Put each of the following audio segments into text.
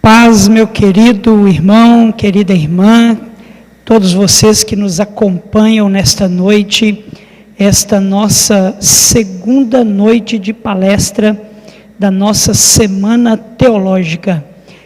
paz, meu querido irmão, querida irmã, todos vocês que nos acompanham nesta noite, esta nossa segunda noite de palestra da nossa Semana Teológica.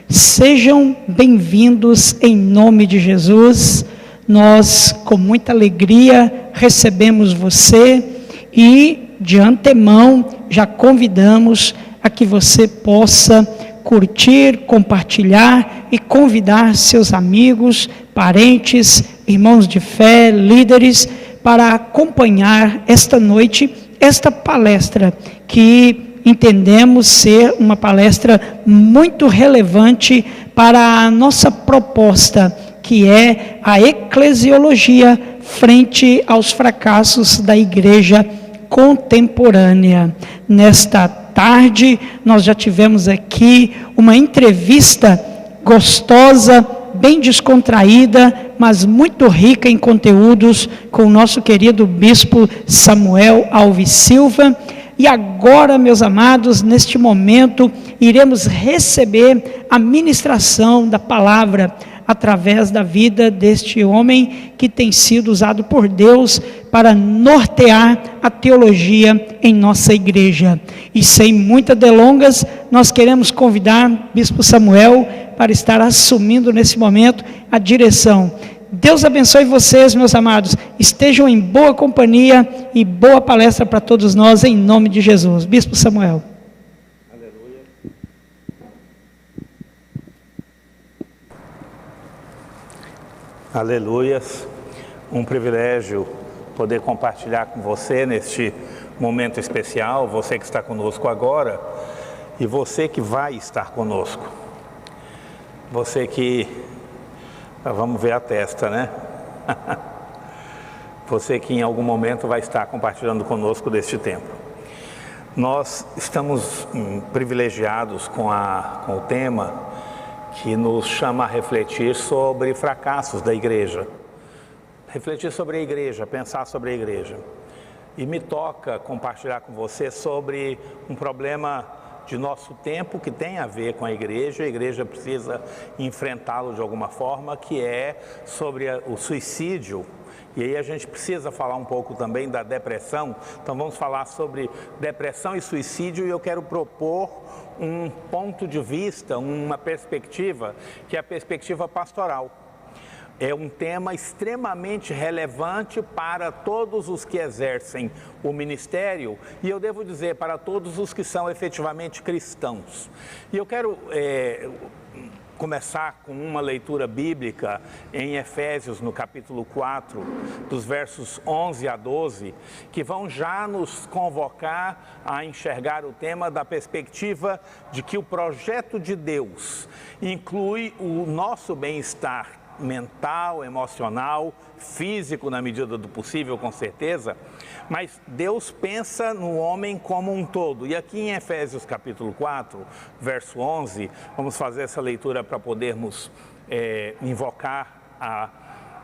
Sejam bem-vindos em nome de Jesus. Nós, com muita alegria, recebemos você e, de antemão, já convidamos a que você possa curtir, compartilhar e convidar seus amigos, parentes, irmãos de fé, líderes, para acompanhar esta noite, esta palestra, que entendemos ser uma palestra muito relevante para a nossa proposta, que é a eclesiologia frente aos fracassos da igreja contemporânea. Nesta tarde, nós já tivemos aqui uma entrevista gostosa, bem descontraída, mas muito rica em conteúdos, com o nosso querido bispo Samuel Alves Silva. E agora, meus amados, neste momento, iremos receber a ministração da palavra através da vida deste homem que tem sido usado por Deus para nortear a teologia em nossa igreja. E sem muitas delongas, nós queremos convidar Bispo Samuel para estar assumindo nesse momento a direção. Deus abençoe vocês, meus amados. Estejam em boa companhia e boa palestra para todos nós, em nome de Jesus. Bispo Samuel. Aleluias, um privilégio poder compartilhar com você neste momento especial, você que está conosco agora e você que vai estar conosco, você que, vamos ver a testa, né? Você que em algum momento vai estar compartilhando conosco deste tempo. Nós estamos privilegiados com o tema que nos chama a refletir sobre fracassos da igreja. Refletir sobre a igreja, pensar sobre a igreja. E me toca compartilhar com você sobre um problema de nosso tempo que tem a ver com a igreja precisa enfrentá-lo de alguma forma, que é sobre o suicídio. E aí a gente precisa falar um pouco também da depressão. Então vamos falar sobre depressão e suicídio, e eu quero propor um ponto de vista, uma perspectiva, que é a perspectiva pastoral. É um tema extremamente relevante para todos os que exercem o ministério, e eu devo dizer, para todos os que são efetivamente cristãos. E eu quero começar com uma leitura bíblica em Efésios, no capítulo 4, dos versos 11 a 12, que vão já nos convocar a enxergar o tema da perspectiva de que o projeto de Deus inclui o nosso bem-estar mental, emocional, físico, na medida do possível, com certeza, mas Deus pensa no homem como um todo. E aqui em Efésios capítulo 4, verso 11, vamos fazer essa leitura para podermos invocar a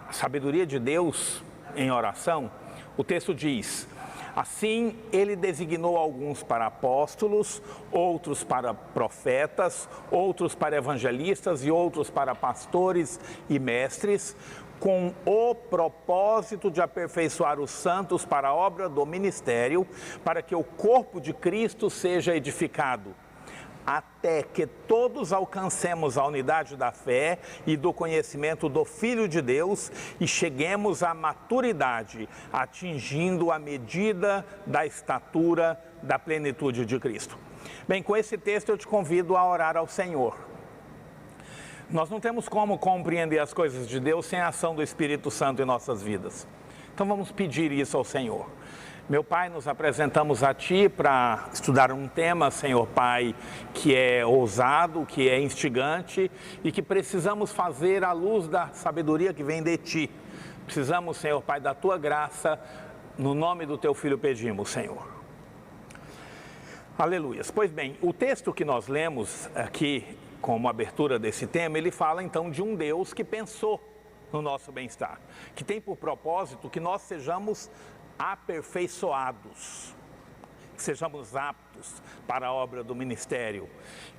sabedoria de Deus em oração. O texto diz: assim, ele designou alguns para apóstolos, outros para profetas, outros para evangelistas e outros para pastores e mestres, com o propósito de aperfeiçoar os santos para a obra do ministério, para que o corpo de Cristo seja edificado, até que todos alcancemos a unidade da fé e do conhecimento do Filho de Deus e cheguemos à maturidade, atingindo a medida da estatura da plenitude de Cristo. Bem, com esse texto eu te convido a orar ao Senhor. Nós não temos como compreender as coisas de Deus sem a ação do Espírito Santo em nossas vidas. Então vamos pedir isso ao Senhor. Meu Pai, nos apresentamos a Ti para estudar um tema, Senhor Pai, que é ousado, que é instigante e que precisamos fazer à luz da sabedoria que vem de Ti. Precisamos, Senhor Pai, da Tua graça, no nome do Teu Filho pedimos, Senhor. Aleluias. Pois bem, o texto que nós lemos aqui, como abertura desse tema, ele fala então de um Deus que pensou no nosso bem-estar, que tem por propósito que nós sejamos aperfeiçoados. que sejamos aptos para a obra do ministério,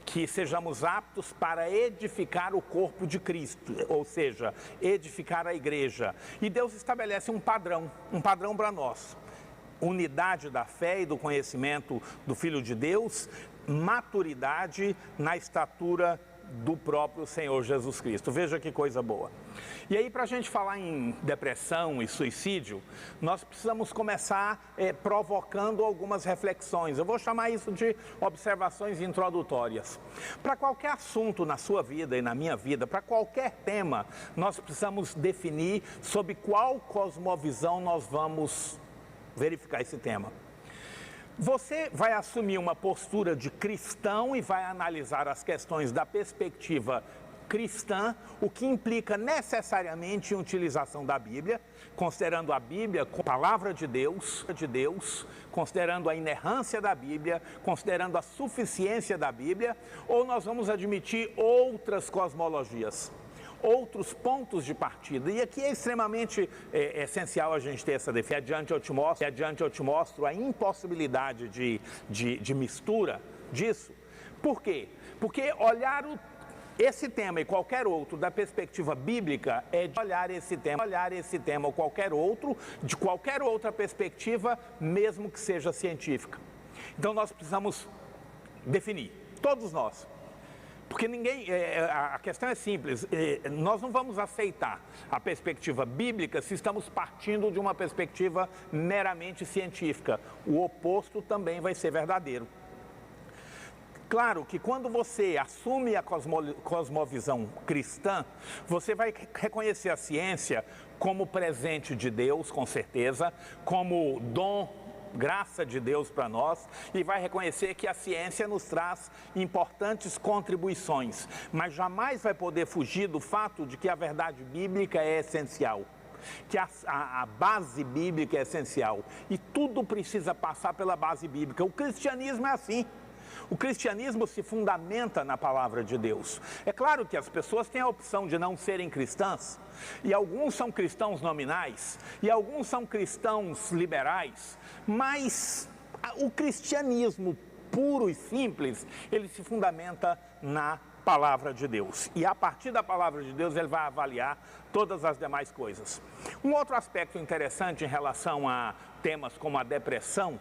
que sejamos aptos para edificar o corpo de Cristo, ou seja, edificar a igreja. E Deus estabelece um padrão para nós: unidade da fé e do conhecimento do Filho de Deus, maturidade na estatura do próprio Senhor Jesus Cristo. Veja que coisa boa. E aí, para a gente falar em depressão e suicídio, nós precisamos começar provocando algumas reflexões. Eu vou chamar isso de observações introdutórias. Para qualquer assunto na sua vida e na minha vida, para qualquer tema, nós precisamos definir sob qual cosmovisão nós vamos verificar esse tema. Você vai assumir uma postura de cristão e vai analisar as questões da perspectiva cristã, o que implica necessariamente em utilização da Bíblia, considerando a Bíblia como palavra de Deus, considerando a inerrância da Bíblia, considerando a suficiência da Bíblia, ou nós vamos admitir outras cosmologias, outros pontos de partida. E aqui é extremamente essencial a gente ter essa defesa. Adiante eu te mostro a impossibilidade de mistura disso. Por quê? Porque olhar esse tema e qualquer outro da perspectiva bíblica é de olhar esse tema ou qualquer outro de qualquer outra perspectiva, mesmo que seja científica. Então nós precisamos definir, todos nós. Porque a questão é simples, nós não vamos aceitar a perspectiva bíblica se estamos partindo de uma perspectiva meramente científica. O oposto também vai ser verdadeiro. Claro que quando você assume a cosmovisão cristã, você vai reconhecer a ciência como presente de Deus, com certeza, como dom, graça de Deus para nós, e vai reconhecer que a ciência nos traz importantes contribuições, mas jamais vai poder fugir do fato de que a verdade bíblica é essencial, que a base bíblica é essencial, e tudo precisa passar pela base bíblica. O cristianismo é assim. O cristianismo se fundamenta na palavra de Deus. É claro que as pessoas têm a opção de não serem cristãs, e alguns são cristãos nominais, e alguns são cristãos liberais, mas o cristianismo puro e simples, ele se fundamenta na palavra de Deus. E a partir da palavra de Deus, ele vai avaliar todas as demais coisas. Um outro aspecto interessante em relação a temas como a depressão,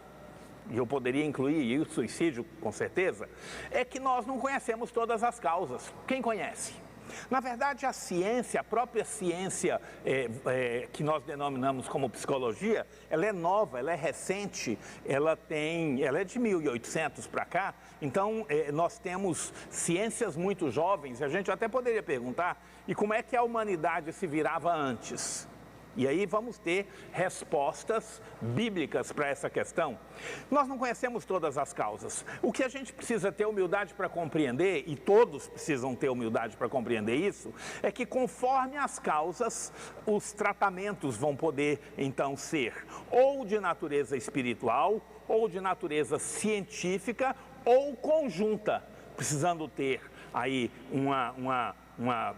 e eu poderia incluir o suicídio, com certeza, é que nós não conhecemos todas as causas. Quem conhece? Na verdade, a ciência, a própria ciência que nós denominamos como psicologia, ela é nova, ela é recente, ela é de 1800 para cá, então nós temos ciências muito jovens, e a gente até poderia perguntar, e como é que a humanidade se virava antes? E aí vamos ter respostas bíblicas para essa questão. Nós não conhecemos todas as causas. O que a gente precisa ter humildade para compreender, e todos precisam ter humildade para compreender isso, é que conforme as causas, os tratamentos vão poder então ser ou de natureza espiritual, ou de natureza científica, ou conjunta, precisando ter aí uma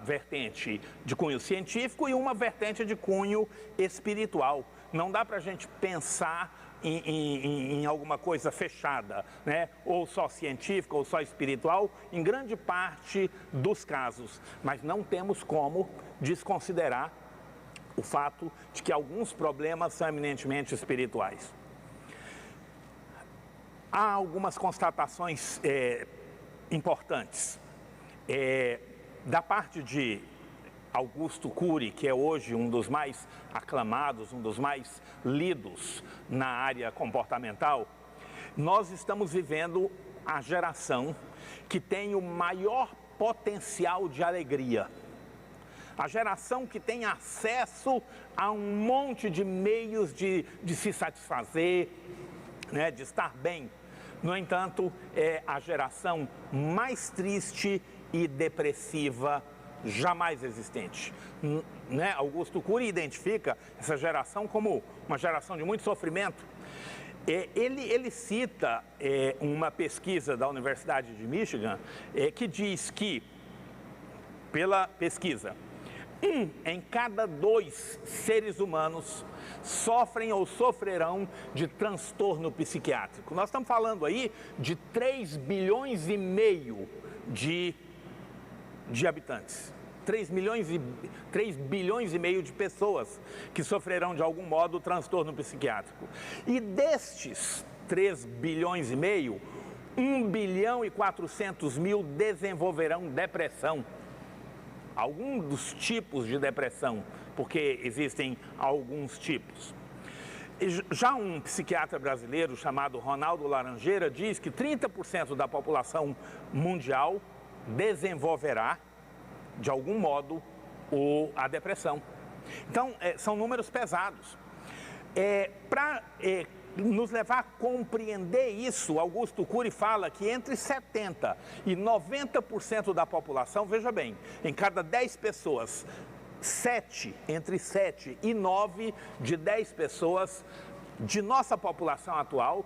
vertente de cunho científico e uma vertente de cunho espiritual. Não dá para a gente pensar em alguma coisa fechada, né? Ou só científica ou só espiritual, em grande parte dos casos. Mas não temos como desconsiderar o fato de que alguns problemas são eminentemente espirituais. Há algumas constatações importantes. Da parte de Augusto Cury, que é hoje um dos mais aclamados, um dos mais lidos na área comportamental, nós estamos vivendo a geração que tem o maior potencial de alegria. A geração que tem acesso a um monte de meios de se satisfazer, né, de estar bem. No entanto, é a geração mais triste e depressiva jamais existente. Né? Augusto Cury identifica essa geração como uma geração de muito sofrimento. Ele cita uma pesquisa da Universidade de Michigan que diz que, pela pesquisa, 1 em cada 2 seres humanos sofrem ou sofrerão de transtorno psiquiátrico. Nós estamos falando aí de 3 bilhões e meio de habitantes. 3 bilhões e meio de pessoas que sofrerão de algum modo transtorno psiquiátrico. E destes 3 bilhões e meio, 1 bilhão e 400 mil desenvolverão depressão. Algum dos tipos de depressão, porque existem alguns tipos. Já um psiquiatra brasileiro chamado Ronaldo Laranjeira diz que 30% da população mundial desenvolverá, de algum modo, a depressão. Então, são números pesados. Para nos levar a compreender isso, Augusto Cury fala que entre 70% e 90% da população, veja bem, em cada 10 pessoas, entre 7 e 9 de 10 pessoas de nossa população atual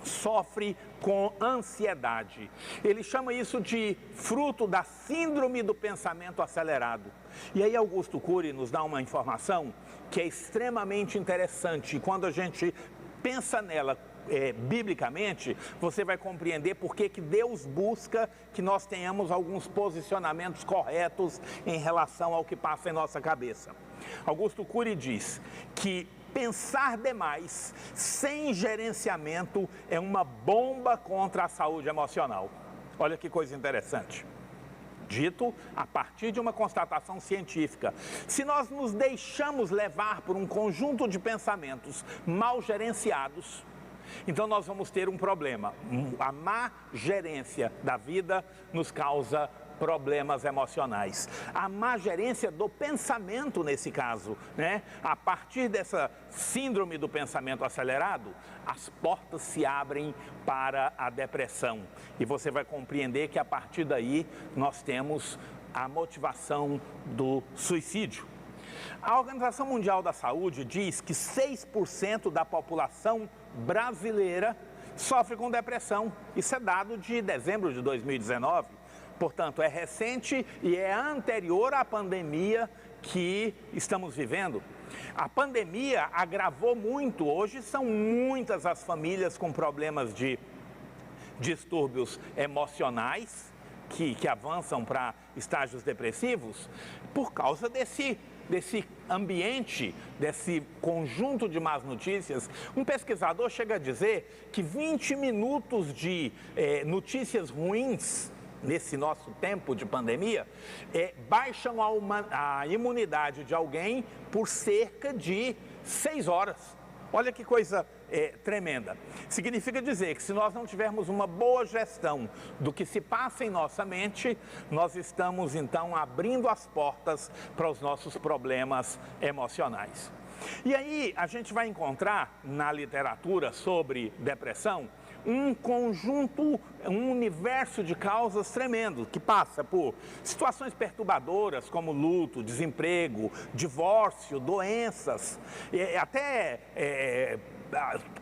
sofre com ansiedade. Ele chama isso de fruto da síndrome do pensamento acelerado. E aí Augusto Cury nos dá uma informação que é extremamente interessante. E quando a gente pensa nela biblicamente, você vai compreender por que Deus busca que nós tenhamos alguns posicionamentos corretos em relação ao que passa em nossa cabeça. Augusto Cury diz que pensar demais, sem gerenciamento, é uma bomba contra a saúde emocional. Olha que coisa interessante. Dito a partir de uma constatação científica. Se nós nos deixamos levar por um conjunto de pensamentos mal gerenciados, então nós vamos ter um problema. A má gerência da vida nos causa problemas emocionais. A má gerência do pensamento, nesse caso, né? A partir dessa síndrome do pensamento acelerado, as portas se abrem para a depressão. E você vai compreender que a partir daí nós temos a motivação do suicídio. A Organização Mundial da Saúde diz que 6% da população brasileira sofre com depressão. Isso é dado de dezembro de 2019. Portanto, é recente e é anterior à pandemia que estamos vivendo. A pandemia agravou muito. Hoje são muitas as famílias com problemas de distúrbios emocionais que avançam para estágios depressivos por causa desse ambiente, desse conjunto de más notícias. Um pesquisador chega a dizer que 20 minutos de notícias ruins nesse nosso tempo de pandemia, baixam a imunidade de alguém por cerca de 6 horas. Olha que coisa tremenda. Significa dizer que se nós não tivermos uma boa gestão do que se passa em nossa mente, nós estamos então abrindo as portas para os nossos problemas emocionais. E aí a gente vai encontrar na literatura sobre depressão um conjunto, um universo de causas tremendo, que passa por situações perturbadoras como luto, desemprego, divórcio, doenças, até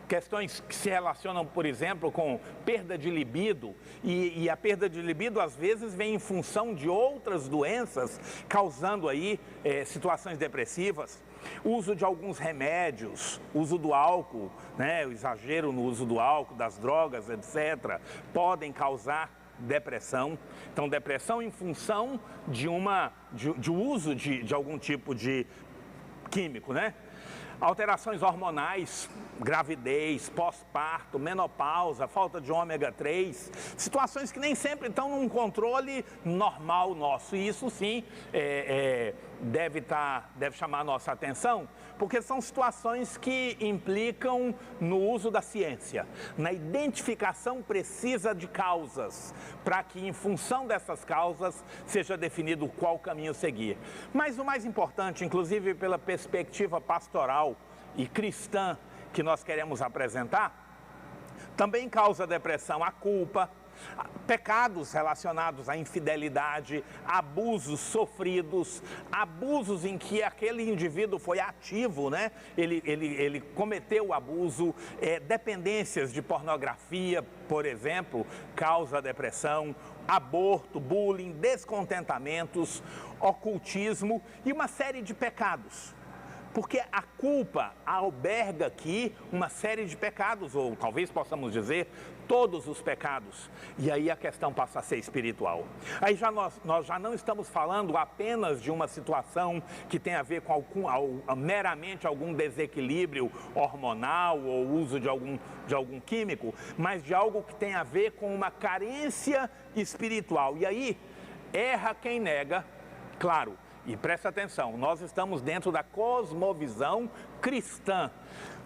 questões que se relacionam, por exemplo, com perda de libido, e a perda de libido às vezes vem em função de outras doenças, causando aí situações depressivas. Uso de alguns remédios, uso do álcool, né, o exagero no uso do álcool, das drogas, etc., podem causar depressão. Então, depressão em função de uso de algum tipo de químico, né? Alterações hormonais, gravidez, pós-parto, menopausa, falta de ômega 3, situações que nem sempre estão num controle normal nosso. E isso sim deve chamar a nossa atenção, porque são situações que implicam no uso da ciência, na identificação precisa de causas, para que em função dessas causas seja definido qual caminho seguir. Mas o mais importante, inclusive pela perspectiva pastoral e cristã que nós queremos apresentar, também causa depressão a culpa, pecados relacionados à infidelidade, abusos sofridos, abusos em que aquele indivíduo foi ativo, né? Ele cometeu o abuso, dependências de pornografia, por exemplo, causa depressão, aborto, bullying, descontentamentos, ocultismo e uma série de pecados. Porque a culpa alberga aqui uma série de pecados, ou talvez possamos dizer, todos os pecados. E aí a questão passa a ser espiritual. Aí nós já não estamos falando apenas de uma situação que tem a ver com meramente algum desequilíbrio hormonal ou uso de algum químico, mas de algo que tem a ver com uma carência espiritual. E aí, erra quem nega, claro. E presta atenção, nós estamos dentro da cosmovisão cristã.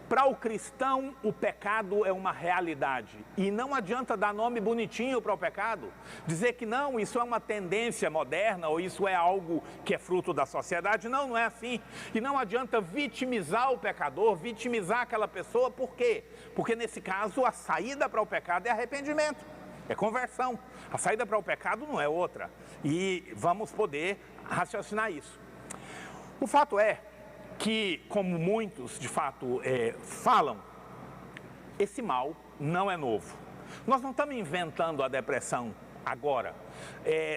Para o cristão, o pecado é uma realidade. E não adianta dar nome bonitinho para o pecado. Dizer que não, isso é uma tendência moderna ou isso é algo que é fruto da sociedade. Não, não é assim. E não adianta vitimizar o pecador, vitimizar aquela pessoa. Por quê? Porque nesse caso, a saída para o pecado é arrependimento. É conversão. A saída para o pecado não é outra. E vamos poder raciocinar isso. O fato é que, como muitos de fato falam, esse mal não é novo. Nós não estamos inventando a depressão agora.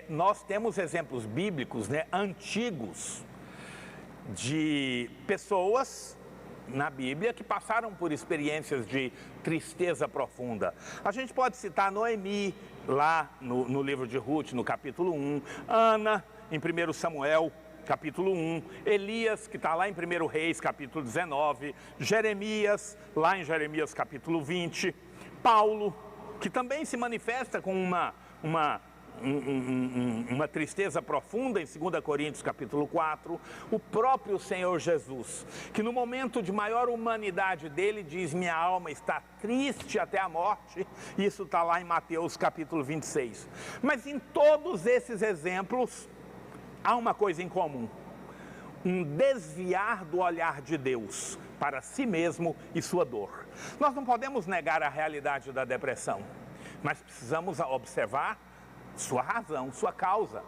Nós temos exemplos bíblicos, antigos, de pessoas na Bíblia que passaram por experiências de tristeza profunda. A gente pode citar Noemi, lá no livro de Ruth, no capítulo 1, Ana, em 1 Samuel, capítulo 1, Elias, que está lá em 1 Reis, capítulo 19, Jeremias, lá em Jeremias, capítulo 20, Paulo, que também se manifesta com uma tristeza profunda em 2 Coríntios capítulo 4, o próprio Senhor Jesus, que no momento de maior humanidade dele diz: minha alma está triste até a morte. Isso está lá em Mateus capítulo 26. Mas em todos esses exemplos há uma coisa em comum: um desviar do olhar de Deus para si mesmo e sua dor. Nós não podemos negar a realidade da depressão, mas precisamos observar sua razão, sua causa.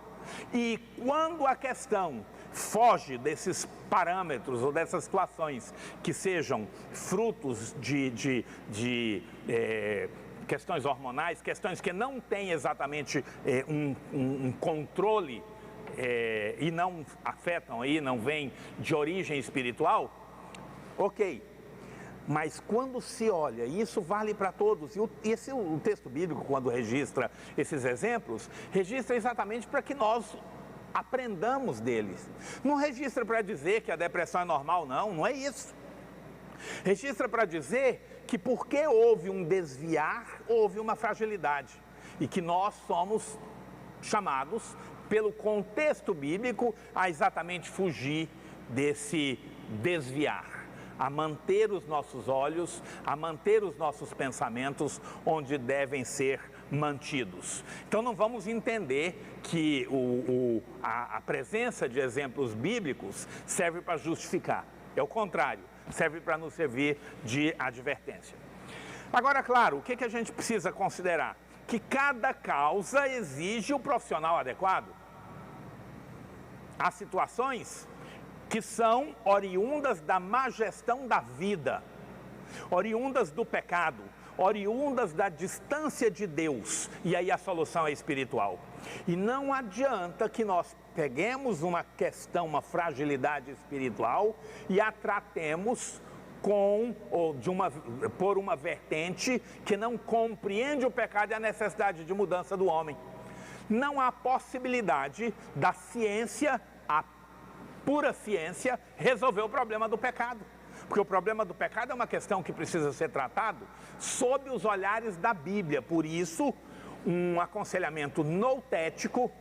E quando a questão foge desses parâmetros ou dessas situações que sejam frutos de questões hormonais, questões que não têm exatamente um controle e não afetam aí, não vêm de origem espiritual, ok. Mas quando se olha, e isso vale para todos, e o texto bíblico, quando registra esses exemplos, registra exatamente para que nós aprendamos deles. Não registra para dizer que a depressão é normal, não é isso. Registra para dizer que porque houve um desviar, houve uma fragilidade. E que nós somos chamados, pelo contexto bíblico, a exatamente fugir desse desviar, a manter os nossos olhos, a manter os nossos pensamentos onde devem ser mantidos. Então não vamos entender que a presença de exemplos bíblicos serve para justificar. É o contrário, serve para nos servir de advertência. Agora, claro, o que a gente precisa considerar? Que cada causa exige o profissional adequado. Há situações que são oriundas da má gestão da vida, oriundas do pecado, oriundas da distância de Deus, e aí a solução é espiritual. E não adianta que nós peguemos uma questão, uma fragilidade espiritual e a tratemos por uma vertente que não compreende o pecado e a necessidade de mudança do homem. Não há possibilidade da ciência, a pura ciência, resolver o problema do pecado. Porque o problema do pecado é uma questão que precisa ser tratado sob os olhares da Bíblia. Por isso, um aconselhamento noutético,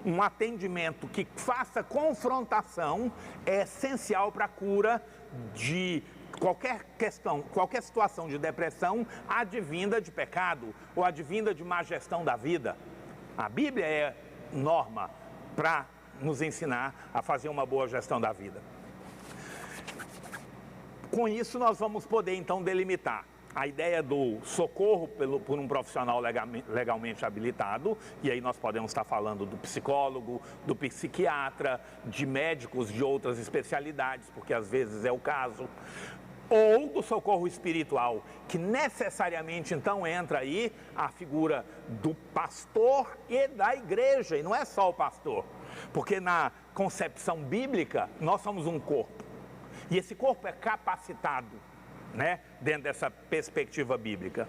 um atendimento que faça confrontação é essencial para a cura de qualquer questão, qualquer situação de depressão advinda de pecado ou advinda de má gestão da vida. A Bíblia é norma para nos ensinar a fazer uma boa gestão da vida. Com isso nós vamos poder então delimitar a ideia do socorro por um profissional legalmente habilitado, e aí nós podemos estar falando do psicólogo, do psiquiatra, de médicos de outras especialidades, porque às vezes é o caso. ou do socorro espiritual, que necessariamente então entra aí a figura do pastor e da igreja, e não é só o pastor, porque na concepção bíblica nós somos um corpo, e esse corpo é capacitado, né, dentro dessa perspectiva bíblica.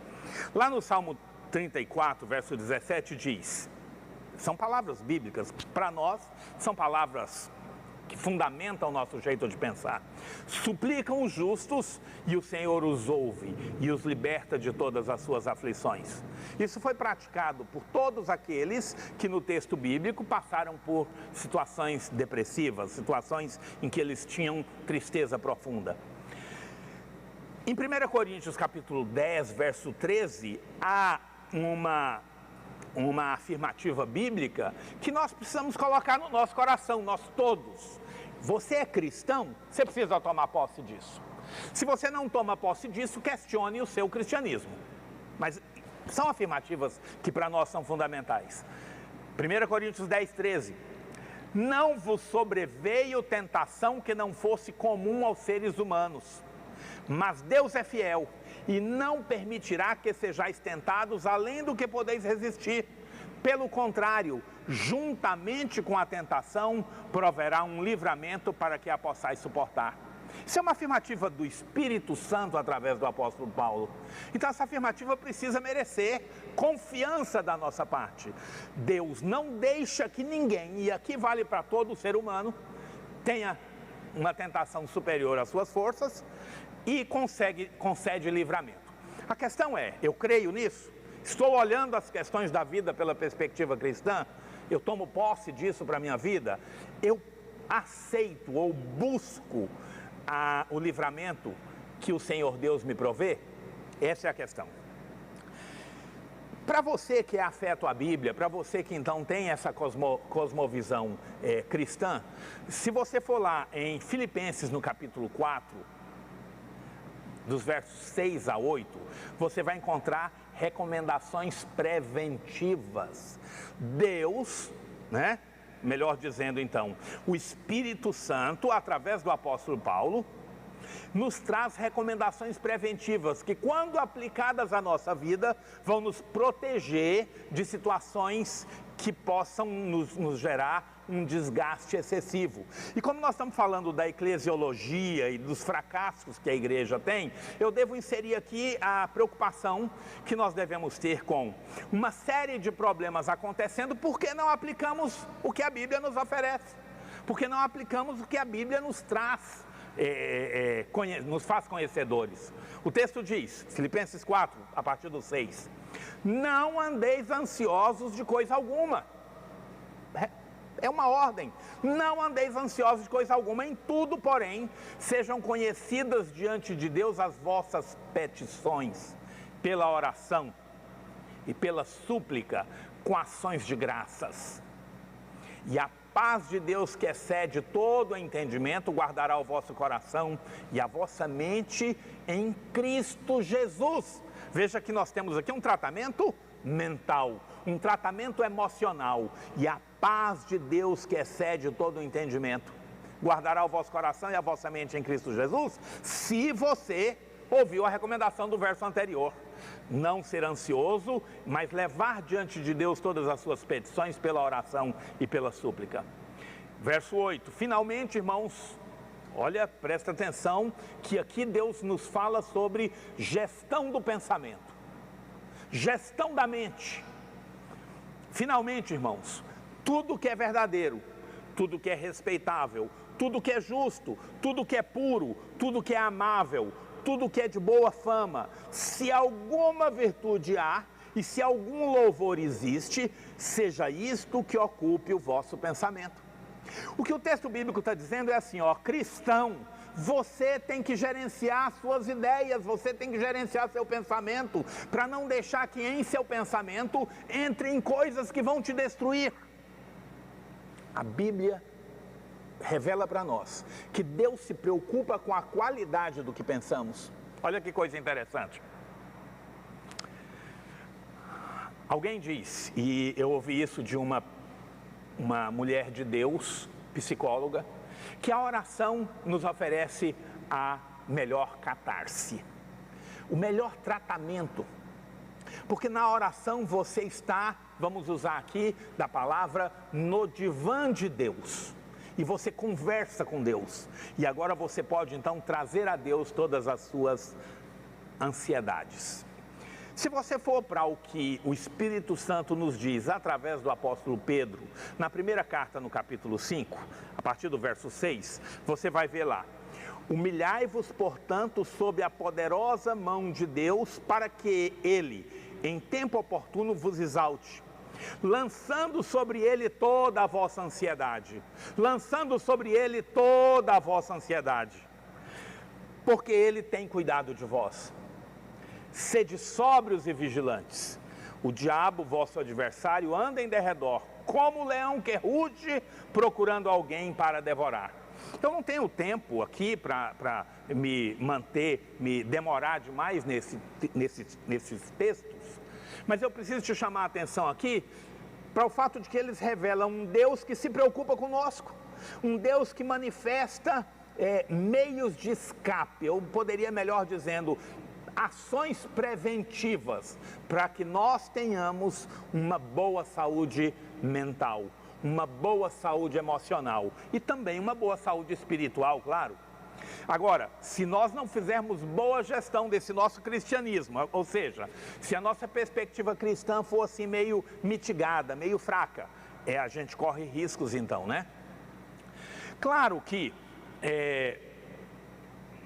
Lá no Salmo 34, verso 17 diz, são palavras bíblicas, para nós são palavras que fundamentam o nosso jeito de pensar. Suplicam os justos e o Senhor os ouve e os liberta de todas as suas aflições. Isso foi praticado por todos aqueles que no texto bíblico passaram por situações depressivas, situações em que eles tinham tristeza profunda. Em 1 Coríntios capítulo 10, verso 13, há uma afirmativa bíblica que nós precisamos colocar no nosso coração, nós todos. Você é cristão? Você precisa tomar posse disso. Se você não toma posse disso, questione o seu cristianismo. Mas são afirmativas que para nós são fundamentais. 1 Coríntios 10, 13. Não vos sobreveio tentação que não fosse comum aos seres humanos, mas Deus é fiel e não permitirá que sejais tentados além do que podeis resistir. Pelo contrário, juntamente com a tentação, proverá um livramento para que a possais suportar. Isso é uma afirmativa do Espírito Santo através do apóstolo Paulo. Então essa afirmativa precisa merecer confiança da nossa parte. Deus não deixa que ninguém, e aqui vale para todo ser humano, tenha uma tentação superior às suas forças e concede livramento. A questão é, eu creio nisso? Estou olhando as questões da vida pela perspectiva cristã? Eu tomo posse disso para a minha vida? Eu aceito ou busco o livramento que o Senhor Deus me provê? Essa é a questão. Para você que é afeto à Bíblia, para você que então tem essa cosmovisão cristã, se você for lá em Filipenses no capítulo 4, dos versos 6 a 8, você vai encontrar recomendações preventivas. Deus, né? Melhor dizendo então, o Espírito Santo, através do apóstolo Paulo, nos traz recomendações preventivas que, quando aplicadas à nossa vida, vão nos proteger de situações que possam nos gerar um desgaste excessivo. E como nós estamos falando da eclesiologia e dos fracassos que a igreja tem, eu devo inserir aqui a preocupação que nós devemos ter com uma série de problemas acontecendo porque não aplicamos o que a Bíblia nos oferece, porque não aplicamos o que a Bíblia nos traz, nos faz conhecedores. O texto diz, Filipenses 4, a partir do 6, não andeis ansiosos de coisa alguma. É uma ordem, não andeis ansiosos de coisa alguma, em tudo, porém, sejam conhecidas diante de Deus as vossas petições, pela oração e pela súplica, com ações de graças. E a paz de Deus, que excede todo o entendimento, guardará o vosso coração e a vossa mente em Cristo Jesus. Veja que nós temos aqui um tratamento mental, um tratamento emocional, e a paz de Deus, que excede todo o entendimento, guardará o vosso coração e a vossa mente em Cristo Jesus, se você ouviu a recomendação do verso anterior. Não ser ansioso, mas levar diante de Deus todas as suas petições pela oração e pela súplica. Verso 8, finalmente, irmãos, olha, presta atenção, que aqui Deus nos fala sobre gestão do pensamento, gestão da mente. Finalmente, irmãos, tudo que é verdadeiro, tudo que é respeitável, tudo que é justo, tudo que é puro, tudo que é amável, tudo que é de boa fama, se alguma virtude há e se algum louvor existe, seja isto que ocupe o vosso pensamento. O que o texto bíblico está dizendo é assim, ó, cristão, você tem que gerenciar suas ideias, você tem que gerenciar seu pensamento, para não deixar que em seu pensamento entrem coisas que vão te destruir. A Bíblia revela para nós que Deus se preocupa com a qualidade do que pensamos. Olha que coisa interessante. Alguém diz, e eu ouvi isso de uma mulher de Deus, psicóloga, que a oração nos oferece a melhor catarse, o melhor tratamento. Porque na oração você está, vamos usar aqui da palavra, no divã de Deus. E você conversa com Deus. E agora você pode então trazer a Deus todas as suas ansiedades. Se você for para o que o Espírito Santo nos diz através do apóstolo Pedro, na primeira carta no capítulo 5, a partir do verso 6, você vai ver lá: humilhai-vos, portanto, sob a poderosa mão de Deus, para que Ele, em tempo oportuno, vos exalte, lançando sobre Ele toda a vossa ansiedade, lançando sobre Ele toda a vossa ansiedade, porque Ele tem cuidado de vós. Sede sóbrios e vigilantes. O diabo, vosso adversário, anda em derredor, como leão que ruge, procurando alguém para devorar. Eu não tenho tempo aqui para me demorar demais nesses textos, mas eu preciso te chamar a atenção aqui para o fato de que eles revelam um Deus que se preocupa conosco, um Deus que manifesta meios de escape, eu poderia melhor dizendo, ações preventivas para que nós tenhamos uma boa saúde mental, uma boa saúde emocional e também uma boa saúde espiritual, claro. Agora, se nós não fizermos boa gestão desse nosso cristianismo, ou seja, se a nossa perspectiva cristã for assim meio mitigada, meio fraca, a gente corre riscos então, né? Claro que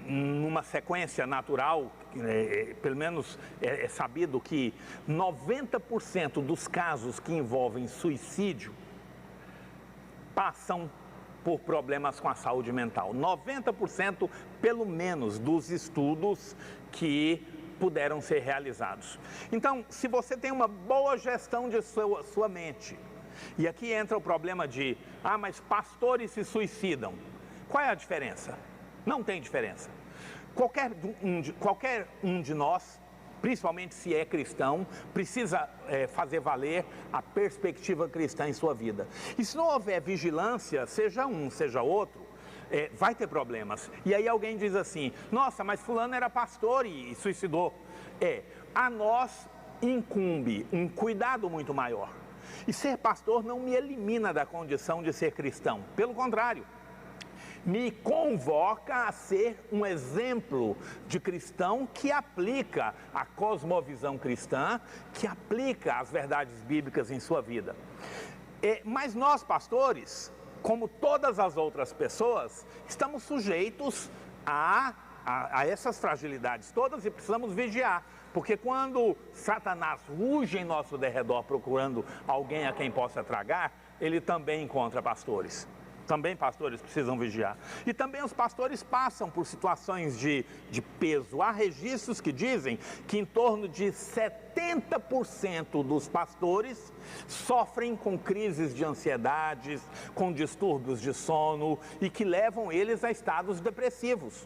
numa sequência natural, pelo menos é sabido que 90% dos casos que envolvem suicídio passam por problemas com a saúde mental. 90% pelo menos dos estudos que puderam ser realizados. Então, se você tem uma boa gestão de sua mente, e aqui entra o problema de, mas pastores se suicidam. Qual é a diferença? Não tem diferença. Qualquer um de nós, principalmente se é cristão, precisa fazer valer a perspectiva cristã em sua vida. E se não houver vigilância, seja um, seja outro, vai ter problemas. E aí alguém diz assim: nossa, mas fulano era pastor e suicidou. A nós incumbe um cuidado muito maior. E ser pastor não me elimina da condição de ser cristão. Pelo contrário, me convoca a ser um exemplo de cristão que aplica a cosmovisão cristã, que aplica as verdades bíblicas em sua vida. Mas nós, pastores, como todas as outras pessoas, estamos sujeitos a essas fragilidades todas e precisamos vigiar. Porque quando Satanás ruge em nosso derredor procurando alguém a quem possa tragar, ele também encontra pastores. Também pastores precisam vigiar. E também os pastores passam por situações de peso. Há registros que dizem que em torno de 70% dos pastores sofrem com crises de ansiedades, com distúrbios de sono e que levam eles a estados depressivos.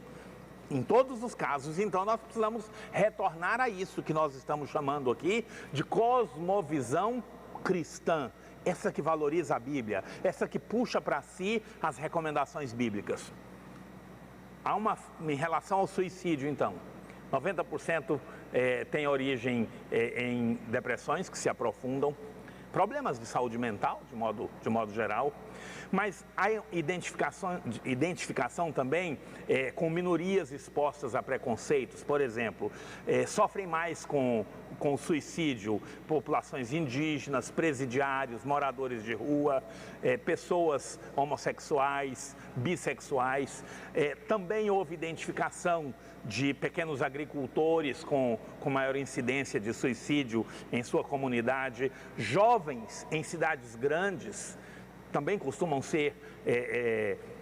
Em todos os casos, então, nós precisamos retornar a isso que nós estamos chamando aqui de cosmovisão cristã. Essa que valoriza a Bíblia, essa que puxa para si as recomendações bíblicas. Em relação ao suicídio, então, 90% tem origem em depressões que se aprofundam, problemas de saúde mental, de modo geral, mas há identificação também com minorias expostas a preconceitos. Por exemplo, sofrem mais com suicídio populações indígenas, presidiários, moradores de rua, pessoas homossexuais, bissexuais. Também houve identificação de pequenos agricultores com maior incidência de suicídio em sua comunidade. Jovens em cidades grandes também costumam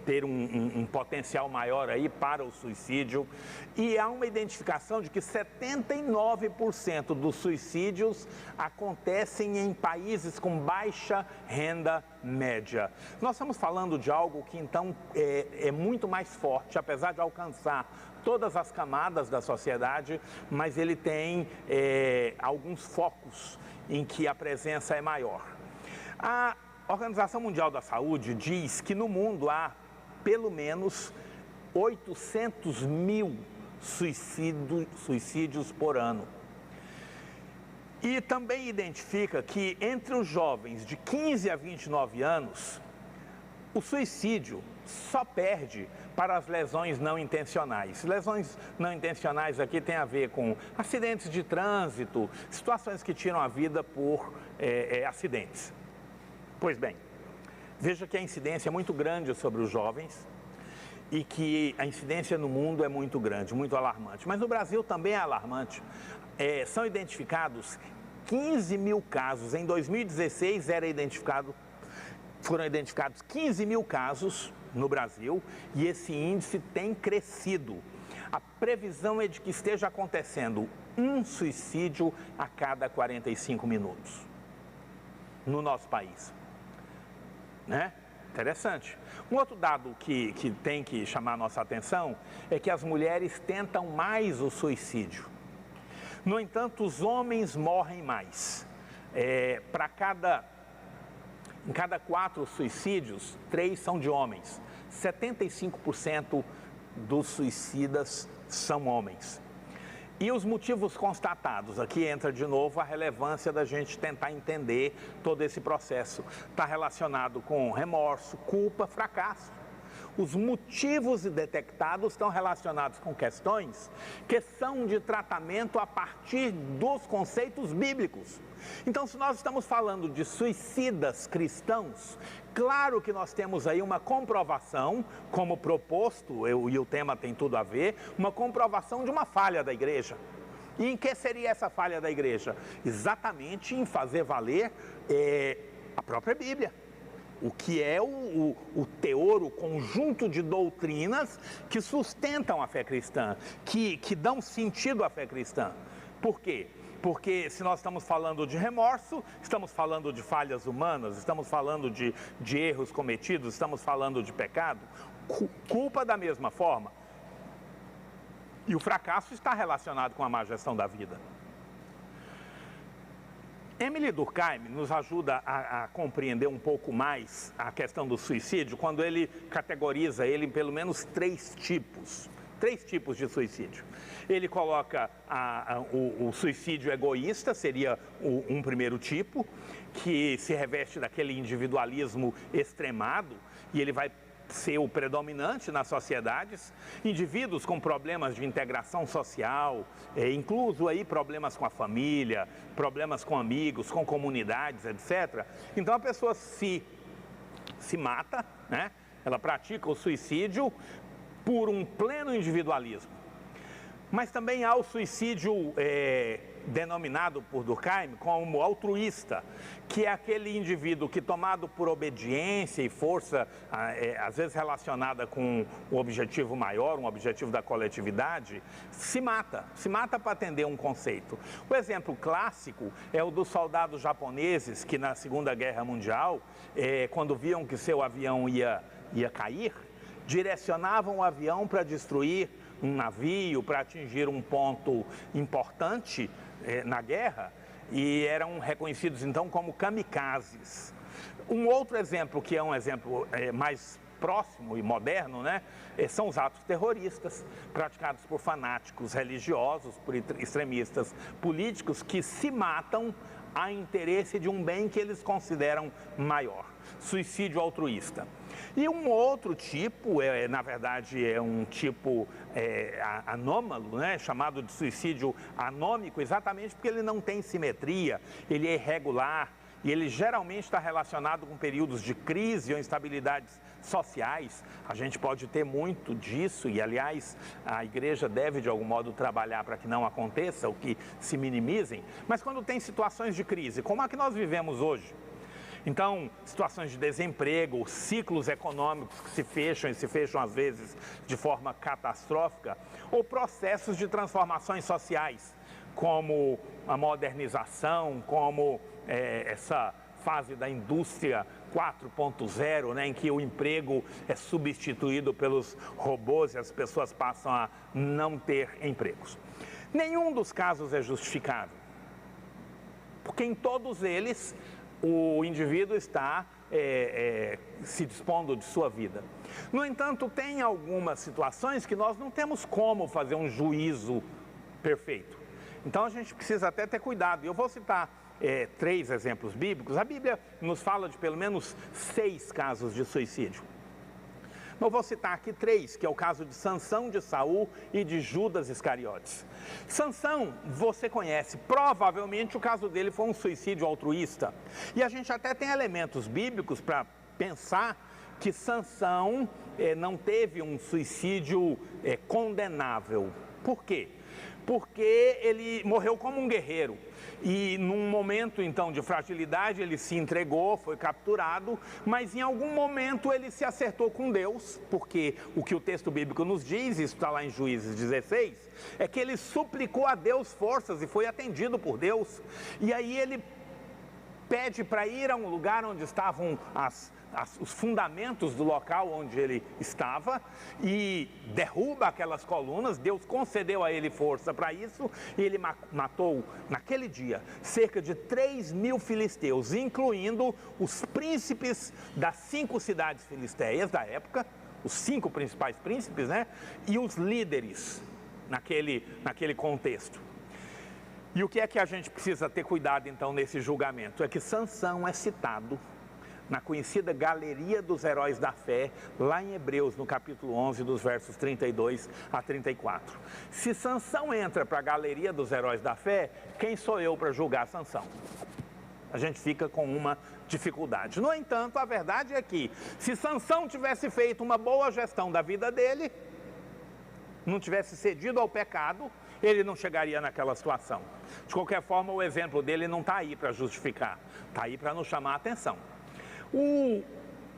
ter um potencial maior aí para o suicídio. E há uma identificação de que 79% dos suicídios acontecem em países com baixa renda média. Nós estamos falando de algo que então é muito mais forte, apesar de alcançar todas as camadas da sociedade, mas ele tem alguns focos em que a presença é maior. A Organização Mundial da Saúde diz que no mundo há pelo menos 800 mil suicídios por ano. E também identifica que entre os jovens de 15 a 29 anos, o suicídio só perde para as lesões não intencionais. Lesões não intencionais aqui tem a ver com acidentes de trânsito, situações que tiram a vida por acidentes. Pois bem, veja que a incidência é muito grande sobre os jovens e que a incidência no mundo é muito grande, muito alarmante. Mas no Brasil também é alarmante. São identificados 15 mil casos. Em 2016 foram identificados 15 mil casos no Brasil e esse índice tem crescido. A previsão é de que esteja acontecendo um suicídio a cada 45 minutos no nosso país, né? Interessante. Um outro dado que tem que chamar a nossa atenção é que as mulheres tentam mais o suicídio. No entanto, os homens morrem mais. Em cada 4 suicídios, 3 são de homens. 75% dos suicidas são homens. E os motivos constatados, aqui entra de novo a relevância da gente tentar entender todo esse processo. Está relacionado com remorso, culpa, fracasso. Os motivos detectados estão relacionados com questões que são de tratamento a partir dos conceitos bíblicos. Então, se nós estamos falando de suicidas cristãos, claro que nós temos aí uma comprovação, como proposto, e o tema tem tudo a ver, uma comprovação de uma falha da igreja. E em que seria essa falha da igreja? Exatamente em fazer valer a própria Bíblia. O que é o teor, o conjunto de doutrinas que sustentam a fé cristã, que dão sentido à fé cristã. Por quê? Porque se nós estamos falando de remorso, estamos falando de falhas humanas, estamos falando de erros cometidos, estamos falando de pecado, culpa da mesma forma. E o fracasso está relacionado com a má gestão da vida. Emile Durkheim nos ajuda a compreender um pouco mais a questão do suicídio quando ele categoriza ele em pelo menos 3 tipos de suicídio. Ele coloca o suicídio egoísta, seria um primeiro tipo, que se reveste daquele individualismo extremado e ele vai ser o predominante nas sociedades. Indivíduos com problemas de integração social, incluso aí problemas com a família, problemas com amigos, com comunidades, etc. Então a pessoa se mata, né? Ela pratica o suicídio por um pleno individualismo. Mas também há o suicídio denominado por Durkheim como altruísta, que é aquele indivíduo que, tomado por obediência e força, às vezes relacionada com um objetivo maior, um objetivo da coletividade, se mata para atender um conceito. O exemplo clássico é o dos soldados japoneses que na Segunda Guerra Mundial, quando viam que seu avião ia cair, direcionavam o avião para destruir um navio, para atingir um ponto importante na guerra, e eram reconhecidos então como kamikazes. Um outro exemplo, que é um exemplo mais próximo e moderno, né, são os atos terroristas praticados por fanáticos religiosos, por extremistas políticos que se matam a interesse de um bem que eles consideram maior. Suicídio altruísta. E um outro tipo, na verdade é um tipo anômalo, né, chamado de suicídio anômico, exatamente porque ele não tem simetria, ele é irregular e ele geralmente está relacionado com períodos de crise ou instabilidades sociais. A gente pode ter muito disso e, aliás, a igreja deve de algum modo trabalhar para que não aconteça ou que se minimizem, mas quando tem situações de crise, como a que nós vivemos hoje, então, situações de desemprego, ciclos econômicos que se fecham e se fecham às vezes de forma catastrófica, ou processos de transformações sociais, como a modernização, como essa fase da indústria 4.0, né, em que o emprego é substituído pelos robôs e as pessoas passam a não ter empregos. Nenhum dos casos é justificável, porque em todos eles o indivíduo está se dispondo de sua vida. No entanto, tem algumas situações que nós não temos como fazer um juízo perfeito. Então a gente precisa até ter cuidado. Eu vou citar 3 exemplos bíblicos. A Bíblia nos fala de pelo menos 6 casos de suicídio. Eu vou citar aqui 3, que é o caso de Sansão, de Saul e de Judas Iscariotes. Sansão, você conhece, provavelmente o caso dele foi um suicídio altruísta. E a gente até tem elementos bíblicos para pensar que Sansão não teve um suicídio condenável. Por quê? Porque ele morreu como um guerreiro e num momento então de fragilidade ele se entregou, foi capturado, mas em algum momento ele se acertou com Deus, porque o que o texto bíblico nos diz, isso está lá em Juízes 16, é que ele suplicou a Deus forças e foi atendido por Deus, e aí ele pede para ir a um lugar onde estavam os fundamentos do local onde ele estava e derruba aquelas colunas. Deus concedeu a ele força para isso e ele matou naquele dia cerca de 3.000 filisteus, incluindo os príncipes das 5 cidades filisteias da época, os 5 principais príncipes, né? E os líderes naquele contexto. E o que é que a gente precisa ter cuidado então nesse julgamento? É que Sansão é citado na conhecida Galeria dos Heróis da Fé, lá em Hebreus, no capítulo 11, dos versos 32 a 34. Se Sansão entra para a Galeria dos Heróis da Fé, quem sou eu para julgar Sansão? A gente fica com uma dificuldade. No entanto, a verdade é que, se Sansão tivesse feito uma boa gestão da vida dele, não tivesse cedido ao pecado, ele não chegaria naquela situação. De qualquer forma, o exemplo dele não está aí para justificar, está aí para nos chamar a atenção. O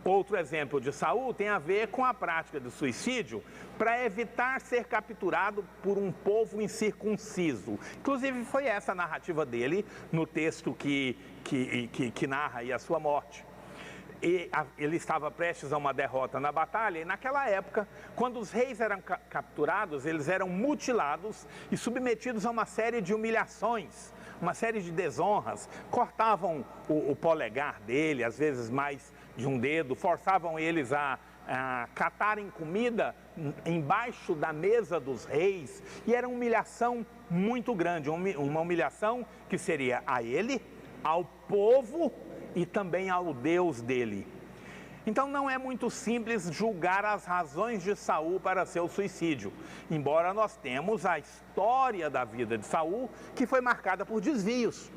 outro exemplo de Saul tem a ver com a prática do suicídio para evitar ser capturado por um povo incircunciso. Inclusive foi essa a narrativa dele no texto que narra aí a sua morte. Ele estava prestes a uma derrota na batalha, e naquela época, quando os reis eram capturados, eles eram mutilados e submetidos a uma série de humilhações, uma série de desonras. Cortavam o polegar dele, às vezes mais de um dedo, forçavam eles a catarem comida embaixo da mesa dos reis, e era uma humilhação muito grande, uma humilhação que seria a ele, ao povo e também ao Deus dele. Então não é muito simples julgar as razões de Saul para seu suicídio, embora nós temos a história da vida de Saul, que foi marcada por desvios.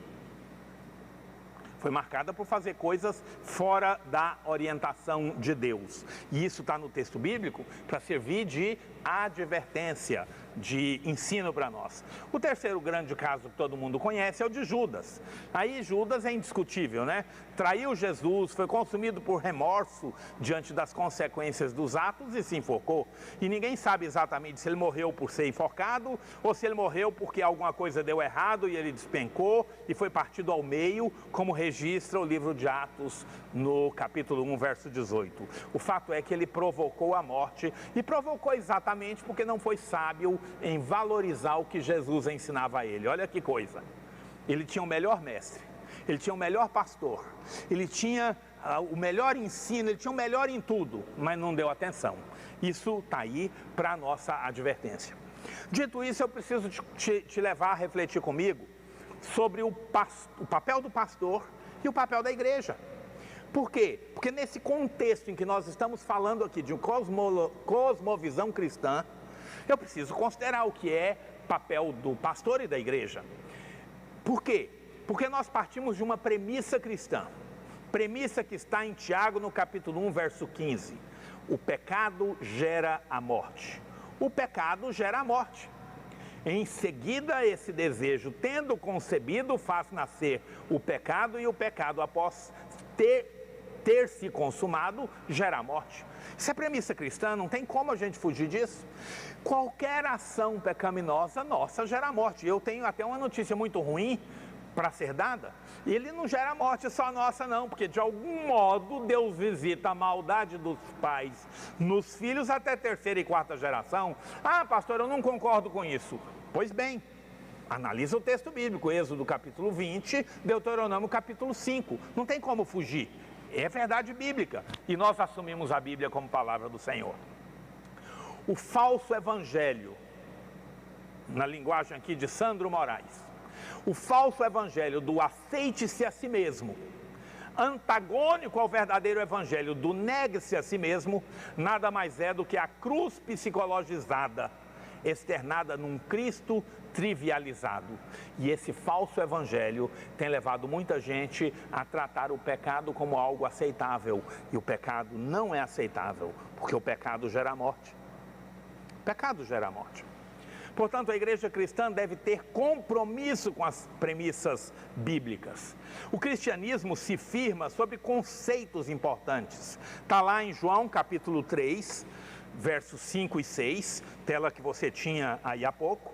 Foi marcada por fazer coisas fora da orientação de Deus. E isso está no texto bíblico para servir de advertência, de ensino para nós. O terceiro grande caso que todo mundo conhece é o de Judas. Aí Judas é indiscutível, né? Traiu Jesus, foi consumido por remorso diante das consequências dos atos e se enforcou. E ninguém sabe exatamente se ele morreu por ser enforcado ou se ele morreu porque alguma coisa deu errado e ele despencou e foi partido ao meio, como registra o livro de Atos no capítulo 1, verso 18. O fato é que ele provocou a morte, e provocou exatamente porque não foi sábio em valorizar o que Jesus ensinava a ele. Olha que coisa, ele tinha o melhor mestre, ele tinha o melhor pastor, ele tinha o melhor ensino, ele tinha o melhor em tudo, mas não deu atenção. Isso está aí para a nossa advertência. Dito isso, eu preciso te levar a refletir comigo sobre o papel do pastor e o papel da igreja. Por quê? Porque nesse contexto em que nós estamos falando aqui de cosmovisão cristã, eu preciso considerar o que é papel do pastor e da igreja. Por quê? Porque nós partimos de uma premissa cristã, premissa que está em Tiago no capítulo 1, verso 15. O pecado gera a morte. O pecado gera a morte. Em seguida, esse desejo, tendo concebido, faz nascer o pecado, e o pecado, após ter se consumado, gera a morte. Isso é premissa cristã, não tem como a gente fugir disso. Qualquer ação pecaminosa nossa gera morte. Eu tenho até uma notícia muito ruim para ser dada: ele não gera morte só nossa não, porque de algum modo Deus visita a maldade dos pais nos filhos até 3ª e 4ª geração. Ah, pastor, eu não concordo com isso. Pois bem, analisa o texto bíblico, Êxodo capítulo 20, Deuteronômio capítulo 5, não tem como fugir. É verdade bíblica. E nós assumimos a Bíblia como palavra do Senhor. O falso evangelho, na linguagem aqui de Sandro Moraes, o falso evangelho do aceite-se a si mesmo, antagônico ao verdadeiro evangelho do negue-se a si mesmo, nada mais é do que a cruz psicologizada, externada num Cristo trivializado. E esse falso evangelho tem levado muita gente a tratar o pecado como algo aceitável. E o pecado não é aceitável, porque o pecado gera morte. O pecado gera morte. Portanto, a igreja cristã deve ter compromisso com as premissas bíblicas. O cristianismo se firma sobre conceitos importantes. Está lá em João capítulo 3, versos 5 e 6, tela que você tinha aí há pouco.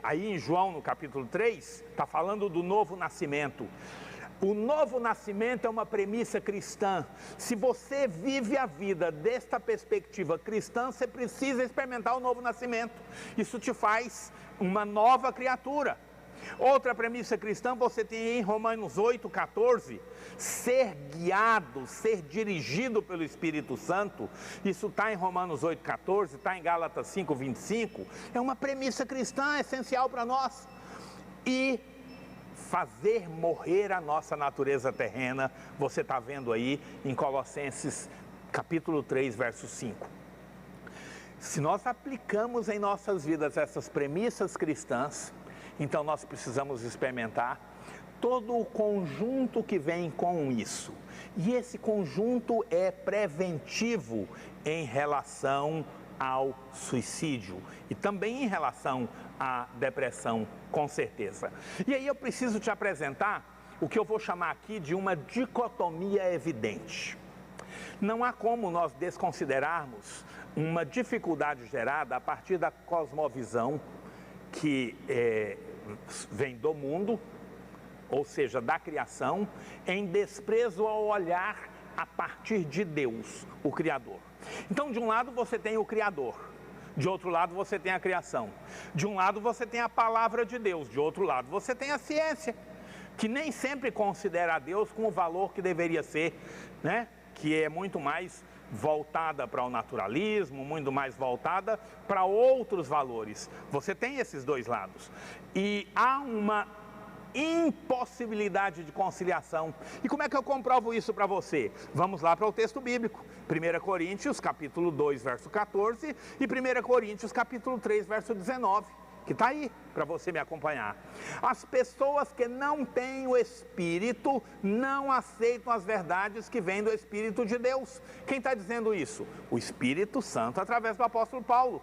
Aí em João, no capítulo 3, está falando do novo nascimento. O novo nascimento é uma premissa cristã. Se você vive a vida desta perspectiva cristã, você precisa experimentar o novo nascimento. Isso te faz uma nova criatura. Outra premissa cristã você tem em Romanos 8,14, ser guiado, ser dirigido pelo Espírito Santo. Isso está em Romanos 8,14, está em Gálatas 5,25. É uma premissa cristã essencial para nós. E fazer morrer a nossa natureza terrena, você está vendo aí em Colossenses capítulo 3, verso 5. Se nós aplicamos em nossas vidas essas premissas cristãs, então nós precisamos experimentar todo o conjunto que vem com isso. E esse conjunto é preventivo em relação ao suicídio e também em relação à depressão, com certeza. E aí eu preciso te apresentar o que eu vou chamar aqui de uma dicotomia evidente. Não há como nós desconsiderarmos uma dificuldade gerada a partir da cosmovisão que vem do mundo, ou seja, da criação, em desprezo ao olhar a partir de Deus, o Criador. Então, de um lado você tem o Criador, de outro lado você tem a criação. De um lado você tem a palavra de Deus, de outro lado você tem a ciência, que nem sempre considera a Deus com o valor que deveria ser, né? Que é muito mais voltada para o naturalismo, muito mais voltada para outros valores. Você tem esses dois lados. E há uma impossibilidade de conciliação. E como é que eu comprovo isso para você? Vamos lá para o texto bíblico. 1 Coríntios, capítulo 2, verso 14 e 1 Coríntios, capítulo 3, verso 19, que está aí para você me acompanhar. As pessoas que não têm o Espírito não aceitam as verdades que vêm do Espírito de Deus. Quem está dizendo isso? O Espírito Santo, através do apóstolo Paulo.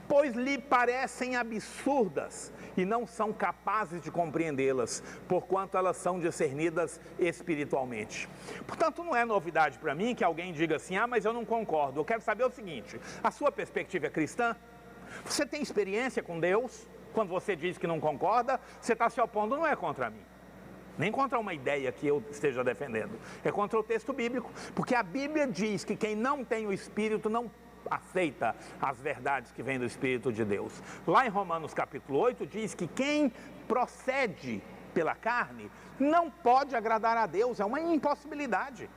Pois lhe parecem absurdas e não são capazes de compreendê-las, porquanto elas são discernidas espiritualmente. Portanto, não é novidade para mim que alguém diga assim: ah, mas eu não concordo. Eu quero saber o seguinte: a sua perspectiva é cristã? Você tem experiência com Deus? Quando você diz que não concorda, você está se opondo, não é contra mim, nem contra uma ideia que eu esteja defendendo, é contra o texto bíblico, porque a Bíblia diz que quem não tem o Espírito não aceita as verdades que vêm do Espírito de Deus. Lá em Romanos capítulo 8 diz que quem procede pela carne não pode agradar a Deus, é uma impossibilidade.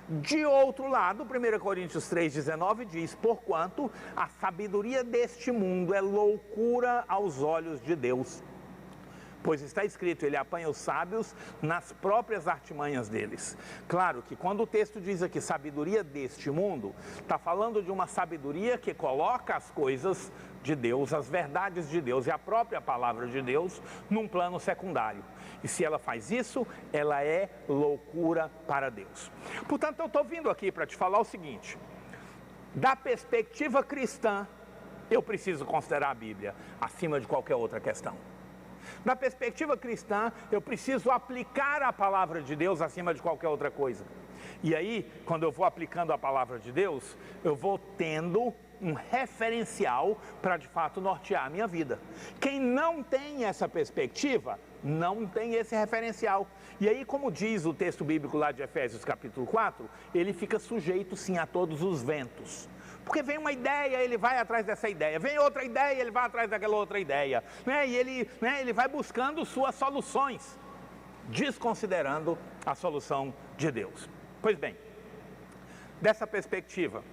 De outro lado, 1 Coríntios 3,19 diz: porquanto a sabedoria deste mundo é loucura aos olhos de Deus. Pois está escrito, ele apanha os sábios nas próprias artimanhas deles. Claro que quando o texto diz aqui sabedoria deste mundo, está falando de uma sabedoria que coloca as coisas de Deus, as verdades de Deus e a própria palavra de Deus num plano secundário. E se ela faz isso, ela é loucura para Deus. Portanto, eu estou vindo aqui para te falar o seguinte: da perspectiva cristã, eu preciso considerar a Bíblia acima de qualquer outra questão. Da perspectiva cristã, eu preciso aplicar a palavra de Deus acima de qualquer outra coisa. E aí, quando eu vou aplicando a palavra de Deus, eu vou tendo um referencial para de fato nortear a minha vida. Quem não tem essa perspectiva, não tem esse referencial. E aí, como diz o texto bíblico lá de Efésios capítulo 4, ele fica sujeito sim a todos os ventos. Porque vem uma ideia, ele vai atrás dessa ideia, vem outra ideia, ele vai atrás daquela outra ideia, né? E ele vai buscando suas soluções. desconsiderando a solução de Deus. Pois bem, dessa perspectiva,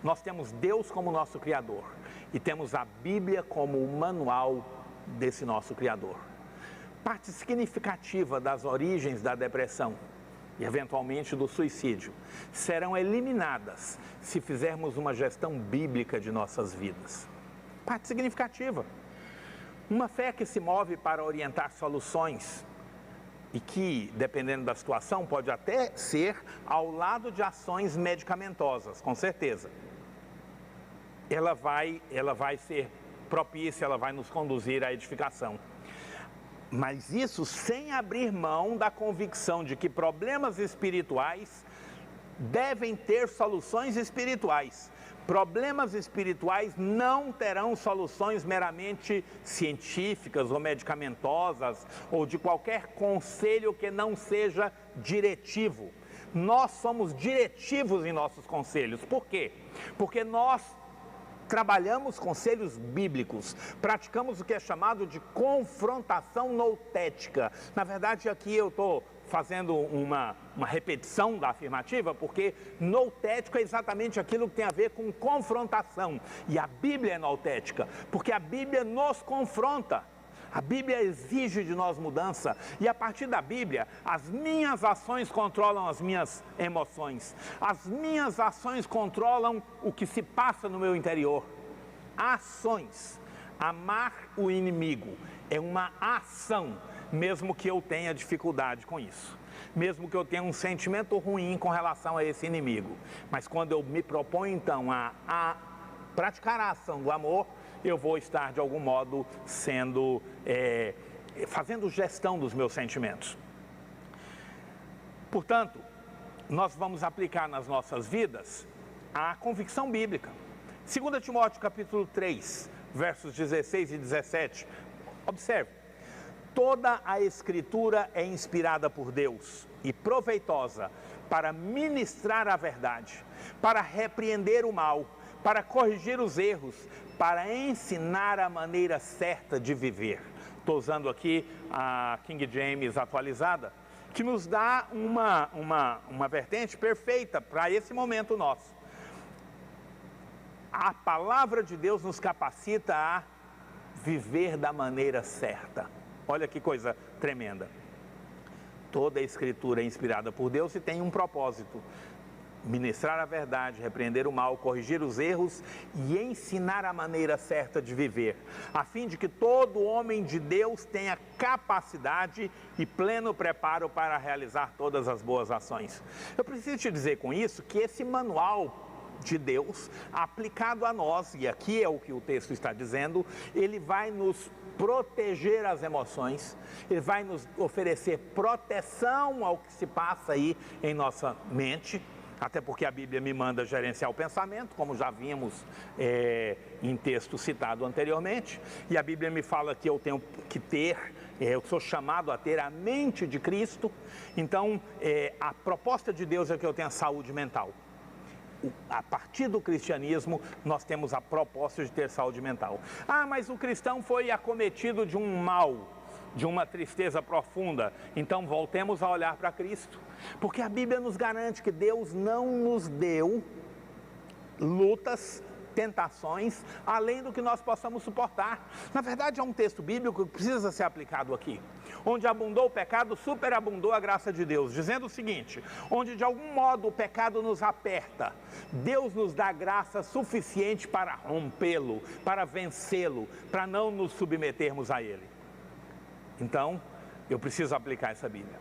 nós temos Deus como nosso Criador e temos a Bíblia como o manual desse nosso Criador. Parte significativa das origens da depressão e eventualmente do suicídio serão eliminadas se fizermos uma gestão bíblica de nossas vidas. Parte significativa. Uma fé que se move para orientar soluções e que, dependendo da situação, pode até ser ao lado de ações medicamentosas, com certeza. Ela vai ser propícia, ela vai nos conduzir à edificação. Mas isso sem abrir mão da convicção de que problemas espirituais devem ter soluções espirituais. Problemas espirituais não terão soluções meramente científicas ou medicamentosas ou de qualquer conselho que não seja diretivo. Nós somos diretivos em nossos conselhos. Por quê? Porque nós trabalhamos conselhos bíblicos, praticamos o que é chamado de confrontação noutética. Na verdade, aqui eu estou fazendo uma repetição da afirmativa, porque noutético é exatamente aquilo que tem a ver com confrontação. E a Bíblia é noutética, porque a Bíblia nos confronta. A Bíblia exige de nós mudança e a partir da Bíblia, as minhas ações controlam as minhas emoções. As minhas ações controlam o que se passa no meu interior. Ações. Amar o inimigo é uma ação, mesmo que eu tenha dificuldade com isso. Mesmo que eu tenha um sentimento ruim com relação a esse inimigo. Mas quando eu me proponho então a praticar a ação do amor, eu vou estar de algum modo fazendo gestão dos meus sentimentos. Portanto, nós vamos aplicar nas nossas vidas a convicção bíblica. 2 Timóteo capítulo 3, versos 16 e 17, observe. Toda a Escritura é inspirada por Deus e proveitosa para ministrar a verdade, para repreender o mal, para corrigir os erros, para ensinar a maneira certa de viver. Estou usando aqui a King James atualizada, que nos dá uma vertente perfeita para esse momento nosso. A palavra de Deus nos capacita a viver da maneira certa. Olha que coisa tremenda. Toda a Escritura é inspirada por Deus e tem um propósito: ministrar a verdade, repreender o mal, corrigir os erros e ensinar a maneira certa de viver, a fim de que todo homem de Deus tenha capacidade e pleno preparo para realizar todas as boas ações. Eu preciso te dizer com isso que esse manual de Deus, aplicado a nós, e aqui é o que o texto está dizendo, ele vai nos proteger as emoções, ele vai nos oferecer proteção ao que se passa aí em nossa mente, até porque a Bíblia me manda gerenciar o pensamento, como já vimos em texto citado anteriormente, e a Bíblia me fala que eu tenho que ter, eu sou chamado a ter a mente de Cristo. Então a proposta de Deus é que eu tenha saúde mental. A partir do cristianismo, nós temos a proposta de ter saúde mental. Ah, mas o cristão foi acometido de um mal, de uma tristeza profunda. Então voltemos a olhar para Cristo, porque a Bíblia nos garante que Deus não nos deu lutas, tentações, além do que nós possamos suportar. Na verdade, é um texto bíblico que precisa ser aplicado aqui. Onde abundou o pecado, superabundou a graça de Deus, dizendo o seguinte: onde de algum modo o pecado nos aperta, Deus nos dá graça suficiente para rompê-lo, para vencê-lo, para não nos submetermos a ele. Então, eu preciso aplicar essa Bíblia.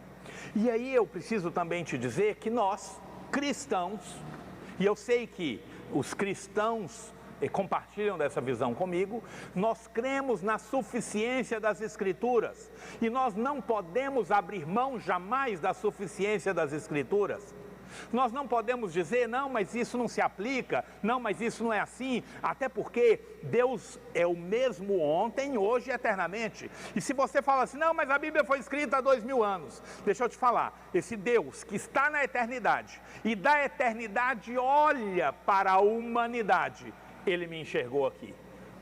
E aí eu preciso também te dizer que nós, cristãos, e eu sei que os cristãos compartilham dessa visão comigo, nós cremos na suficiência das Escrituras e nós não podemos abrir mão jamais da suficiência das Escrituras. Nós não podemos dizer, não, mas isso não se aplica, não, mas isso não é assim, até porque Deus é o mesmo ontem, hoje e eternamente. E se você fala assim, não, mas a Bíblia foi escrita há 2000 anos, deixa eu te falar, esse Deus que está na eternidade e da eternidade olha para a humanidade, Ele me enxergou aqui,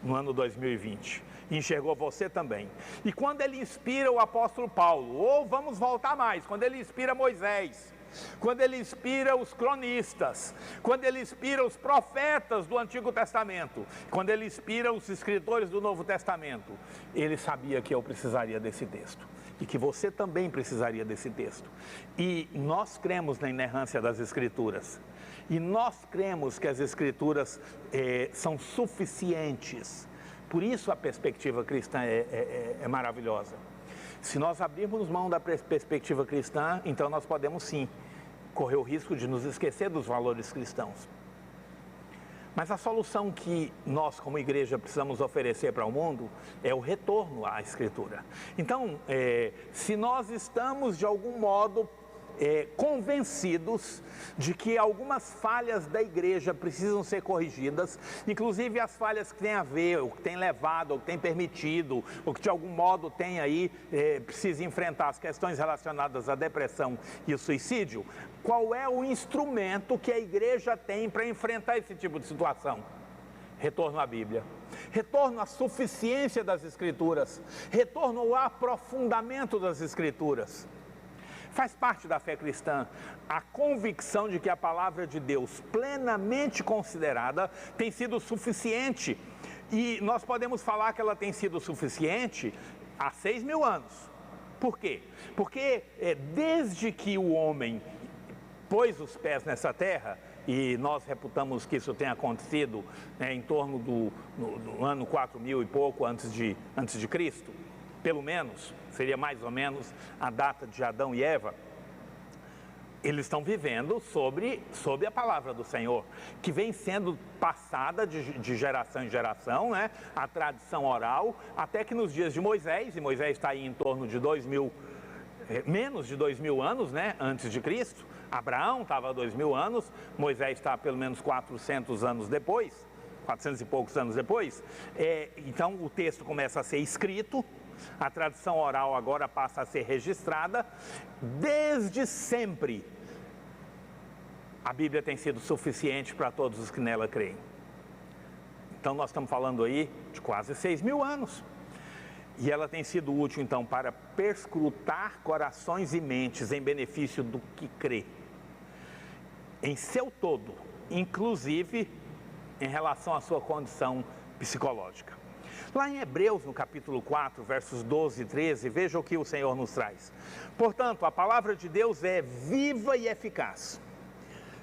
no ano 2020. enxergou você também. E quando ele inspira o apóstolo Paulo, ou vamos voltar mais, quando ele inspira Moisés, quando ele inspira os cronistas, quando ele inspira os profetas do Antigo Testamento, quando ele inspira os escritores do Novo Testamento, ele sabia que eu precisaria desse texto e que você também precisaria desse texto. E nós cremos na inerrância das Escrituras, e nós cremos que as Escrituras são suficientes. Por isso a perspectiva cristã é maravilhosa. Se nós abrirmos mão da perspectiva cristã, então nós podemos sim correr o risco de nos esquecer dos valores cristãos. Mas a solução que nós como igreja precisamos oferecer para o mundo é o retorno à Escritura. Então, se nós estamos de algum modo convencidos de que algumas falhas da igreja precisam ser corrigidas, inclusive as falhas que têm a ver, ou que têm levado, ou que têm permitido, ou que de algum modo tem aí, precisa enfrentar as questões relacionadas à depressão e o suicídio, qual é o instrumento que a igreja tem para enfrentar esse tipo de situação? Retorno à Bíblia, retorno à suficiência das Escrituras, retorno ao aprofundamento das Escrituras. Faz parte da fé cristã a convicção de que a palavra de Deus, plenamente considerada, tem sido suficiente. E nós podemos falar que ela tem sido suficiente há 6.000 anos. Por quê? Porque desde que o homem pôs os pés nessa terra, e nós reputamos que isso tenha acontecido em torno do ano 4.000 e pouco antes de Cristo, pelo menos, seria mais ou menos a data de Adão e Eva, eles estão vivendo sobre a palavra do Senhor, que vem sendo passada de geração em geração, né? A tradição oral, até que nos dias de Moisés, e Moisés está aí em torno de menos de 2.000 anos, né? Antes de Cristo. Abraão estava há 2.000 anos, Moisés está pelo menos 400 anos depois, 400 e poucos anos depois. Então o texto começa a ser escrito, a tradição oral agora passa a ser registrada. Desde sempre a Bíblia tem sido suficiente para todos os que nela creem. Então nós estamos falando aí de quase 6.000 anos. E ela tem sido útil então para perscrutar corações e mentes em benefício do que crê, em seu todo, inclusive em relação à sua condição psicológica. Lá em Hebreus, no capítulo 4, versos 12 e 13, veja o que o Senhor nos traz. Portanto, a palavra de Deus é viva e eficaz,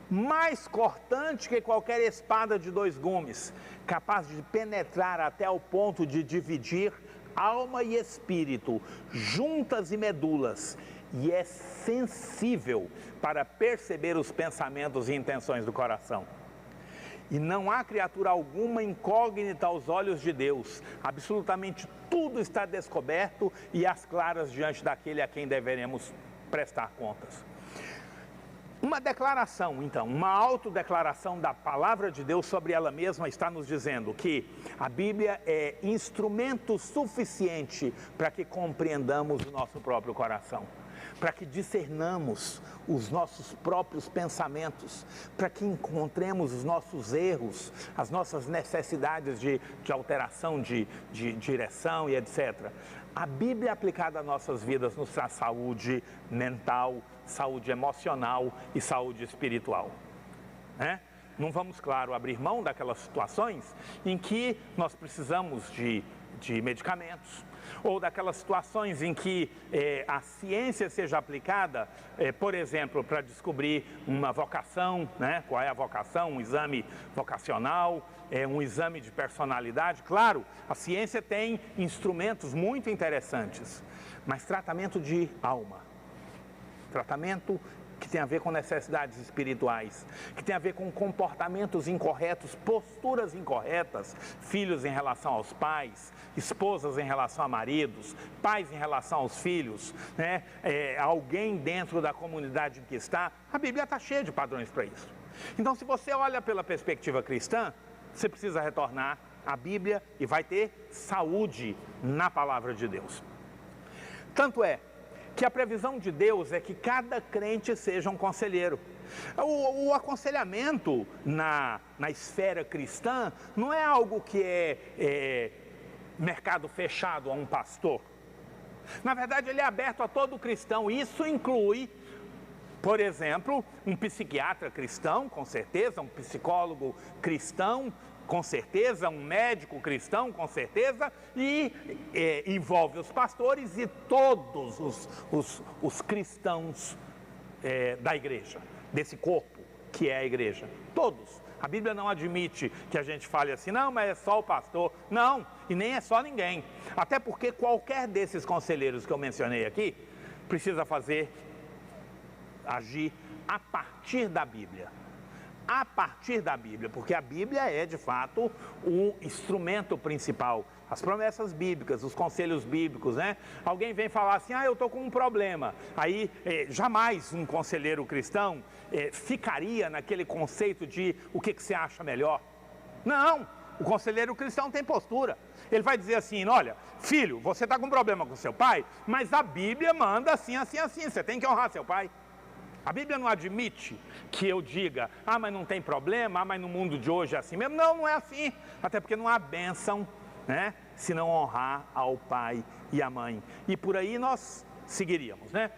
mais cortante que qualquer espada de 2 gumes, capaz de penetrar até o ponto de dividir alma e espírito, juntas e medulas, e é sensível para perceber os pensamentos e intenções do coração. E não há criatura alguma incógnita aos olhos de Deus. Absolutamente tudo está descoberto e às claras diante daquele a quem deveremos prestar contas. Uma declaração, então, uma autodeclaração da palavra de Deus sobre ela mesma está nos dizendo que a Bíblia é instrumento suficiente para que compreendamos o nosso próprio coração, para que discernamos os nossos próprios pensamentos, para que encontremos os nossos erros, as nossas necessidades de alteração, de direção e etc. A Bíblia aplicada às nossas vidas nos traz saúde mental, saúde emocional e saúde espiritual, né? Não vamos, claro, abrir mão daquelas situações em que nós precisamos de medicamentos, ou daquelas situações em que a ciência seja aplicada, por exemplo, para descobrir uma vocação, né? Qual é a vocação, um exame vocacional, um exame de personalidade. Claro, a ciência tem instrumentos muito interessantes, mas tratamento de alma, tratamento que tem a ver com necessidades espirituais, que tem a ver com comportamentos incorretos, posturas incorretas, filhos em relação aos pais, esposas em relação a maridos, pais em relação aos filhos, né? Alguém dentro da comunidade em que está. A Bíblia está cheia de padrões para isso. Então, se você olha pela perspectiva cristã, você precisa retornar à Bíblia e vai ter saúde na palavra de Deus. Tanto é que a previsão de Deus é que cada crente seja um conselheiro. O aconselhamento na esfera cristã não é algo que mercado fechado a um pastor. Na verdade, ele é aberto a todo cristão. Isso inclui, por exemplo, um psiquiatra cristão, com certeza, um psicólogo cristão, com certeza, um médico cristão, com certeza, e envolve os pastores e todos os cristãos da igreja, desse corpo que é a igreja, todos. A Bíblia não admite que a gente fale assim, não, mas é só o pastor. Não, e nem é só ninguém. Até porque qualquer desses conselheiros que eu mencionei aqui precisa agir a partir da Bíblia. A partir da Bíblia, porque a Bíblia é de fato o instrumento principal, as promessas bíblicas, os conselhos bíblicos, né? Alguém vem falar assim, eu estou com um problema, aí jamais um conselheiro cristão ficaria naquele conceito de o que você acha melhor. Não, o conselheiro cristão tem postura, ele vai dizer assim, olha, filho, você está com um problema com seu pai, mas a Bíblia manda assim, assim, assim, você tem que honrar seu pai. A Bíblia não admite que eu diga, mas não tem problema, mas no mundo de hoje é assim mesmo. Não, não é assim, até porque não há bênção, né, se não honrar ao pai e à mãe. E por aí nós seguiríamos, né?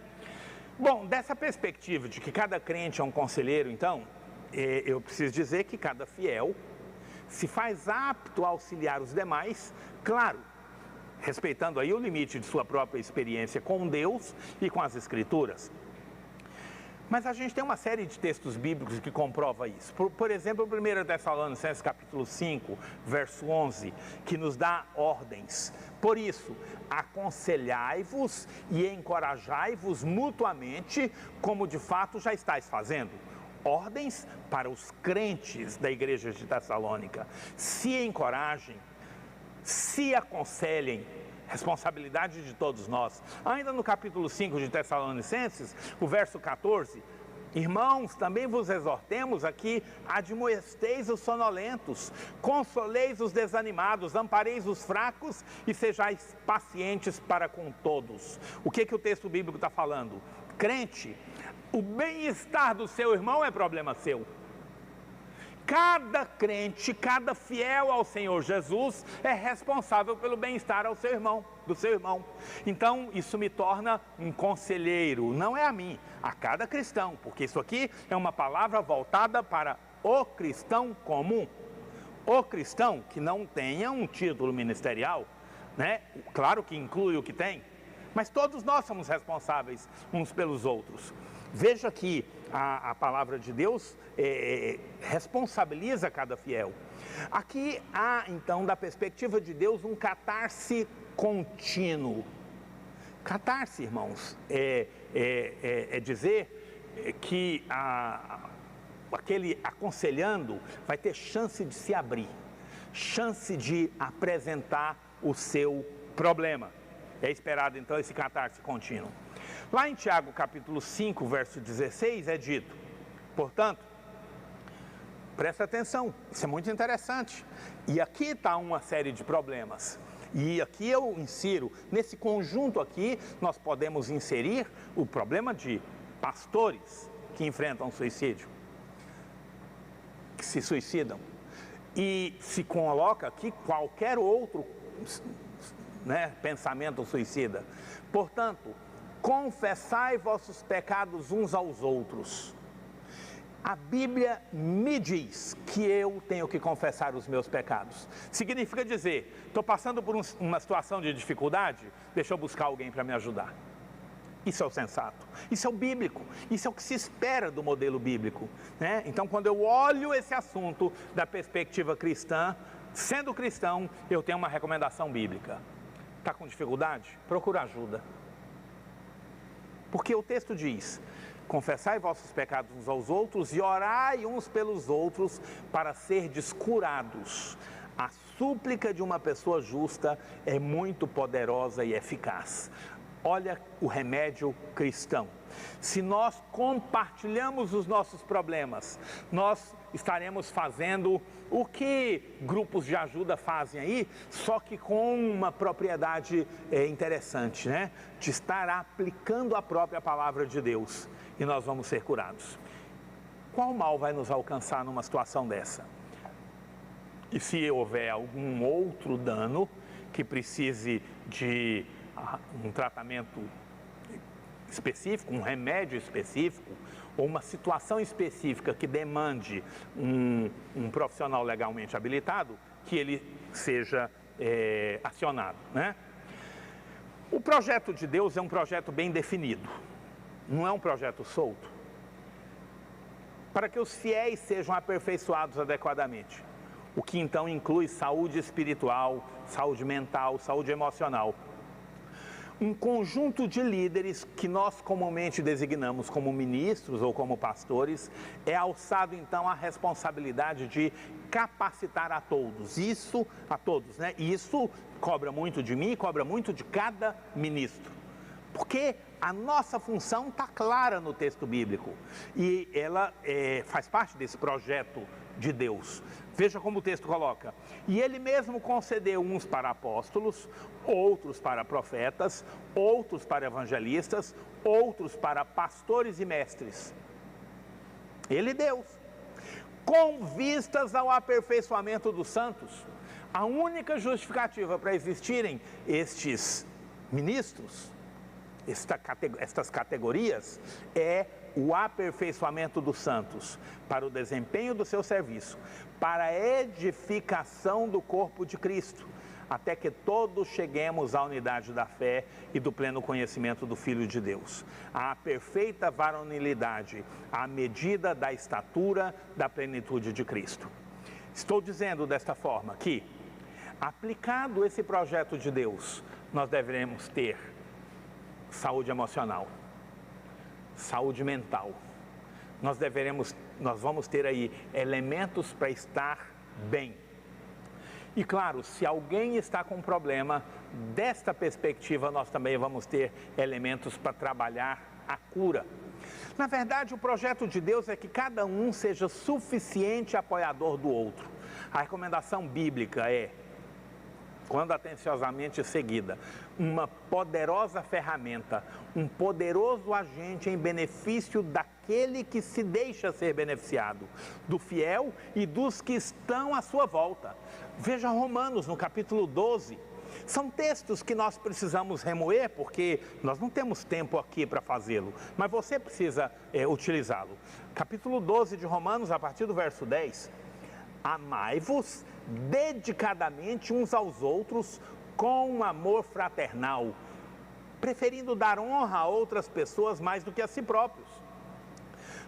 Bom, dessa perspectiva de que cada crente é um conselheiro, então, eu preciso dizer que cada fiel se faz apto a auxiliar os demais, claro, respeitando aí o limite de sua própria experiência com Deus e com as Escrituras. Mas a gente tem uma série de textos bíblicos que comprova isso. Por exemplo, 1 Tessalonicenses capítulo 5, verso 11, que nos dá ordens. Por isso, aconselhai-vos e encorajai-vos mutuamente, como de fato já estáis fazendo. Ordens para os crentes da igreja de Tessalônica. Se encorajem, se aconselhem. Responsabilidade de todos nós. Ainda no capítulo 5 de Tessalonicenses, o verso 14, irmãos, também vos exortemos aqui, admoesteis os sonolentos, consoleis os desanimados, ampareis os fracos e sejais pacientes para com todos. O que o texto bíblico está falando? Crente, o bem-estar do seu irmão é problema seu. Cada crente, cada fiel ao Senhor Jesus é responsável pelo bem-estar do seu irmão. Então, isso me torna um conselheiro, não é a mim, a cada cristão, porque isso aqui é uma palavra voltada para o cristão comum. O cristão que não tenha um título ministerial, né? Claro que inclui o que tem, mas todos nós somos responsáveis uns pelos outros. Veja que a palavra de Deus responsabiliza cada fiel. Aqui há, então, da perspectiva de Deus, um catarse contínuo. Catarse, irmãos, é dizer que aquele aconselhando vai ter chance de se abrir, chance de apresentar o seu problema. É esperado, então, esse catarse contínuo. Lá em Tiago, capítulo 5, verso 16, é dito, portanto, presta atenção, isso é muito interessante. E aqui está uma série de problemas. E aqui eu insiro, nesse conjunto aqui, nós podemos inserir o problema de pastores que enfrentam suicídio, que se suicidam. E se coloca aqui qualquer outro, né, pensamento suicida. Portanto, confessai vossos pecados uns aos outros. A Bíblia me diz que eu tenho que confessar os meus pecados. Significa dizer, estou passando por uma situação de dificuldade, deixa eu buscar alguém para me ajudar. Isso é o sensato, isso é o bíblico, isso é o que se espera do modelo bíblico, né? Então, quando eu olho esse assunto da perspectiva cristã, sendo cristão, eu tenho uma recomendação bíblica. Está com dificuldade? Procura ajuda. Porque o texto diz, confessai vossos pecados uns aos outros e orai uns pelos outros para serdes curados. A súplica de uma pessoa justa é muito poderosa e eficaz. Olha o remédio cristão. Se nós compartilhamos os nossos problemas, nós estaremos fazendo o que grupos de ajuda fazem aí, só que com uma propriedade interessante, né? De estar aplicando a própria palavra de Deus e nós vamos ser curados. Qual mal vai nos alcançar numa situação dessa? E se houver algum outro dano que precise de um tratamento específico, um remédio específico, ou uma situação específica que demande um profissional legalmente habilitado, que ele seja acionado, né? O projeto de Deus é um projeto bem definido, não é um projeto solto, para que os fiéis sejam aperfeiçoados adequadamente, o que então inclui saúde espiritual, saúde mental, saúde emocional. Um conjunto de líderes que nós comumente designamos como ministros ou como pastores é alçado então a responsabilidade de capacitar a todos, né? E isso cobra muito de mim, cobra muito de cada ministro, porque a nossa função está clara no texto bíblico e ela faz parte desse projeto de Deus. Veja como o texto coloca: e ele mesmo concedeu uns para apóstolos, outros para profetas, outros para evangelistas, outros para pastores e mestres. Ele deu, com vistas ao aperfeiçoamento dos santos. A única justificativa para existirem estes ministros, estas categorias, é o aperfeiçoamento dos santos, para o desempenho do seu serviço, para a edificação do corpo de Cristo, até que todos cheguemos à unidade da fé e do pleno conhecimento do Filho de Deus, à perfeita varonilidade, à medida da estatura da plenitude de Cristo. Estou dizendo desta forma que, aplicado esse projeto de Deus, nós devemos ter saúde emocional, saúde mental. Nós vamos ter aí elementos para estar bem. E claro, se alguém está com um problema, desta perspectiva nós também vamos ter elementos para trabalhar a cura. Na verdade, o projeto de Deus é que cada um seja suficiente apoiador do outro. A recomendação bíblica é, quando atenciosamente seguida, uma poderosa ferramenta, um poderoso agente em benefício daquele que se deixa ser beneficiado, do fiel e dos que estão à sua volta. Veja Romanos, no capítulo 12. São textos que nós precisamos remoer, porque nós não temos tempo aqui para fazê-lo, mas você precisa utilizá-lo. Capítulo 12 de Romanos, a partir do verso 10. Amai-vos dedicadamente uns aos outros com um amor fraternal, preferindo dar honra a outras pessoas mais do que a si próprios.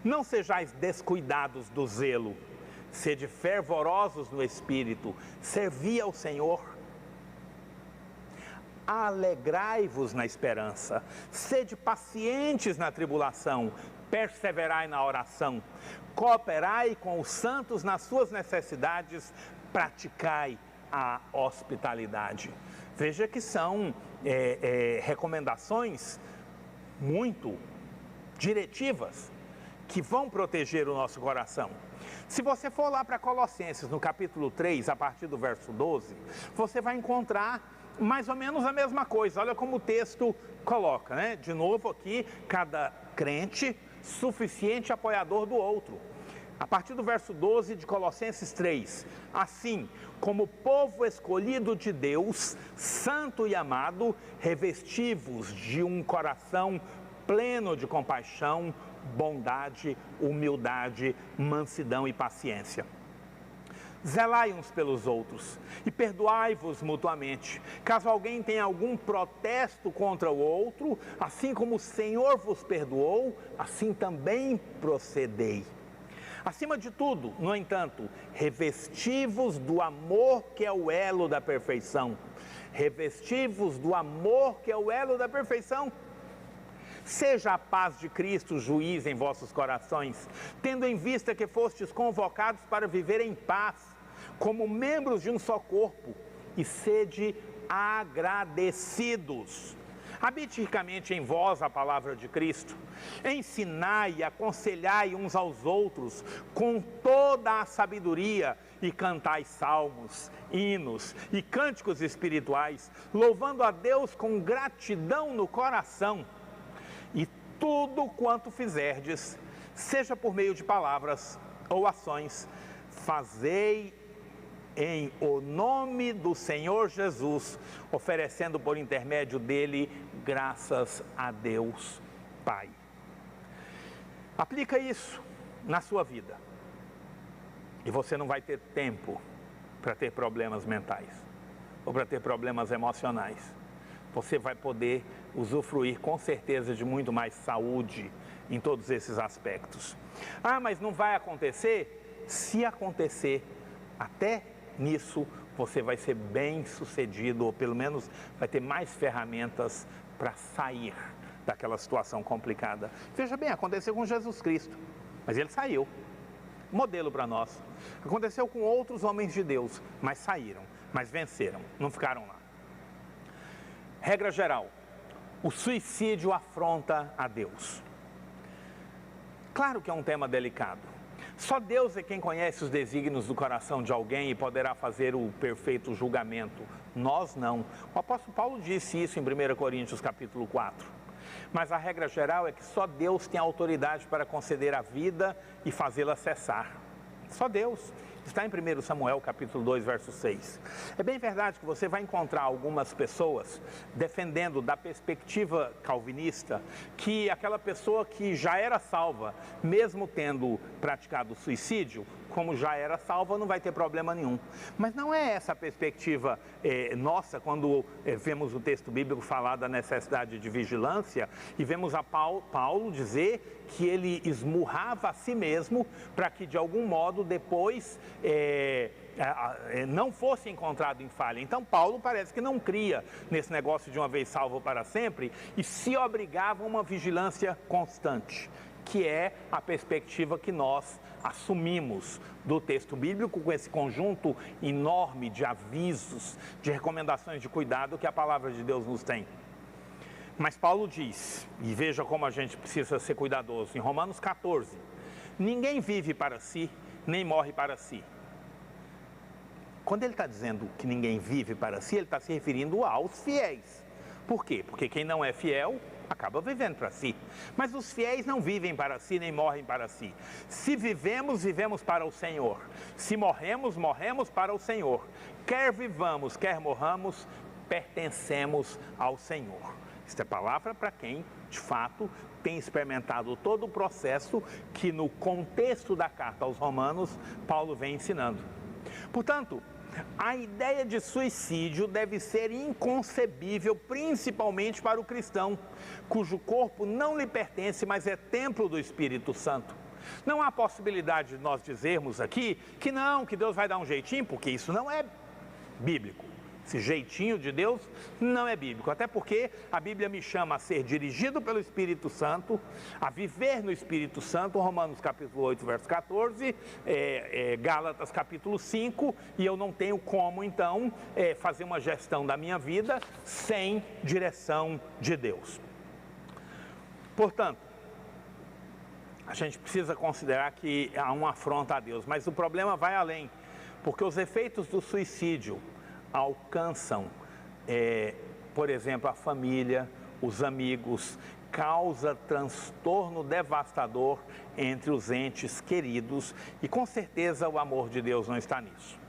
Não sejais descuidados do zelo, sede fervorosos no espírito, servi ao Senhor. Alegrai-vos na esperança, sede pacientes na tribulação, perseverai na oração, cooperai com os santos nas suas necessidades, praticai a hospitalidade. Veja que são recomendações muito diretivas que vão proteger o nosso coração. Se você for lá para Colossenses, no capítulo 3, a partir do verso 12, você vai encontrar mais ou menos a mesma coisa. Olha como o texto coloca, né? De novo aqui, cada crente suficiente apoiador do outro. A partir do verso 12 de Colossenses 3, assim como povo escolhido de Deus, santo e amado, revesti-vos de um coração pleno de compaixão, bondade, humildade, mansidão e paciência. Zelai uns pelos outros e perdoai-vos mutuamente, caso alguém tenha algum protesto contra o outro, assim como o Senhor vos perdoou, assim também procedei. Acima de tudo, no entanto, revesti-vos do amor que é o elo da perfeição. Revesti-vos do amor que é o elo da perfeição. Seja a paz de Cristo juiz em vossos corações, tendo em vista que fostes convocados para viver em paz, como membros de um só corpo, e sede agradecidos. Habite ricamente em vós a palavra de Cristo, ensinai e aconselhai uns aos outros com toda a sabedoria, e cantai salmos, hinos e cânticos espirituais, louvando a Deus com gratidão no coração. E tudo quanto fizerdes, seja por meio de palavras ou ações, fazei em o nome do Senhor Jesus, oferecendo por intermédio dele graças a Deus Pai. Aplica isso na sua vida e você não vai ter tempo para ter problemas mentais ou para ter problemas emocionais. Você vai poder usufruir com certeza de muito mais saúde em todos esses aspectos. Ah, mas não vai acontecer? Se acontecer, até nisso você vai ser bem sucedido, ou pelo menos vai ter mais ferramentas para sair daquela situação complicada. Veja bem, aconteceu com Jesus Cristo, mas ele saiu. Modelo para nós. Aconteceu com outros homens de Deus, mas saíram, mas venceram, não ficaram lá. Regra geral, o suicídio afronta a Deus. Claro que é um tema delicado. Só Deus é quem conhece os desígnios do coração de alguém e poderá fazer o perfeito julgamento. Nós não. O apóstolo Paulo disse isso em 1 Coríntios capítulo 4. Mas a regra geral é que só Deus tem autoridade para conceder a vida e fazê-la cessar. Só Deus. Está em 1 Samuel capítulo 2, verso 6. É bem verdade que você vai encontrar algumas pessoas defendendo da perspectiva calvinista que aquela pessoa que já era salva, mesmo tendo praticado suicídio, como já era salva, não vai ter problema nenhum. Mas não é essa a perspectiva nossa quando vemos o texto bíblico falar da necessidade de vigilância e vemos a Paulo dizer que ele esmurrava a si mesmo para que de algum modo depois não fosse encontrado em falha. Então Paulo parece que não cria nesse negócio de uma vez salvo para sempre e se obrigava a uma vigilância constante, que é a perspectiva que nós assumimos do texto bíblico, com esse conjunto enorme de avisos, de recomendações de cuidado que a palavra de Deus nos tem. Mas Paulo diz, e veja como a gente precisa ser cuidadoso, em Romanos 14, ninguém vive para si, nem morre para si. Quando ele está dizendo que ninguém vive para si, ele está se referindo aos fiéis. Por quê? Porque quem não é fiel acaba vivendo para si. Mas os fiéis não vivem para si, nem morrem para si. Se vivemos, vivemos para o Senhor. Se morremos, morremos para o Senhor. Quer vivamos, quer morramos, pertencemos ao Senhor. Esta é palavra para quem, de fato, tem experimentado todo o processo que no contexto da carta aos Romanos, Paulo vem ensinando. Portanto, a ideia de suicídio deve ser inconcebível, principalmente para o cristão, cujo corpo não lhe pertence, mas é templo do Espírito Santo. Não há possibilidade de nós dizermos aqui que não, que Deus vai dar um jeitinho, porque isso não é bíblico. Esse jeitinho de Deus não é bíblico, até porque a Bíblia me chama a ser dirigido pelo Espírito Santo, a viver no Espírito Santo, Romanos capítulo 8, verso 14, Gálatas capítulo 5, e eu não tenho como então fazer uma gestão da minha vida sem direção de Deus. Portanto, a gente precisa considerar que há uma afronta a Deus, mas o problema vai além, porque os efeitos do suicídio alcançam, por exemplo, a família, os amigos, causa transtorno devastador entre os entes queridos e com certeza o amor de Deus não está nisso.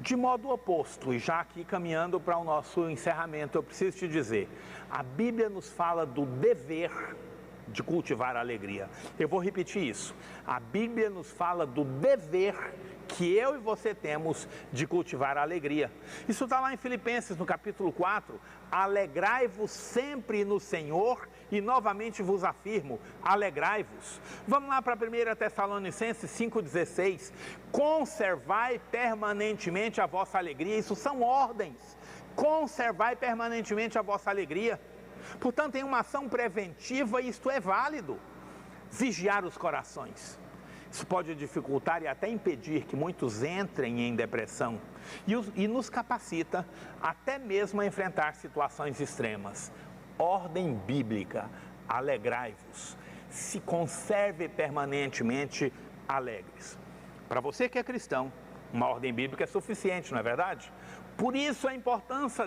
De modo oposto, e já aqui caminhando para o nosso encerramento, eu preciso te dizer, a Bíblia nos fala do dever de cultivar a alegria. Eu vou repetir isso, a Bíblia nos fala do dever que eu e você temos de cultivar a alegria. Isso está lá em Filipenses, no capítulo 4, alegrai-vos sempre no Senhor, e novamente vos afirmo, alegrai-vos. Vamos lá para 1 Tessalonicenses 5,16, conservai permanentemente a vossa alegria. Isso são ordens, conservai permanentemente a vossa alegria. Portanto, em uma ação preventiva, isto é válido, vigiar os corações. Isso pode dificultar e até impedir que muitos entrem em depressão e nos capacita até mesmo a enfrentar situações extremas. Ordem bíblica, alegrai-vos, se conserve permanentemente alegres. Para você que é cristão, uma ordem bíblica é suficiente, não é verdade? Por isso a importância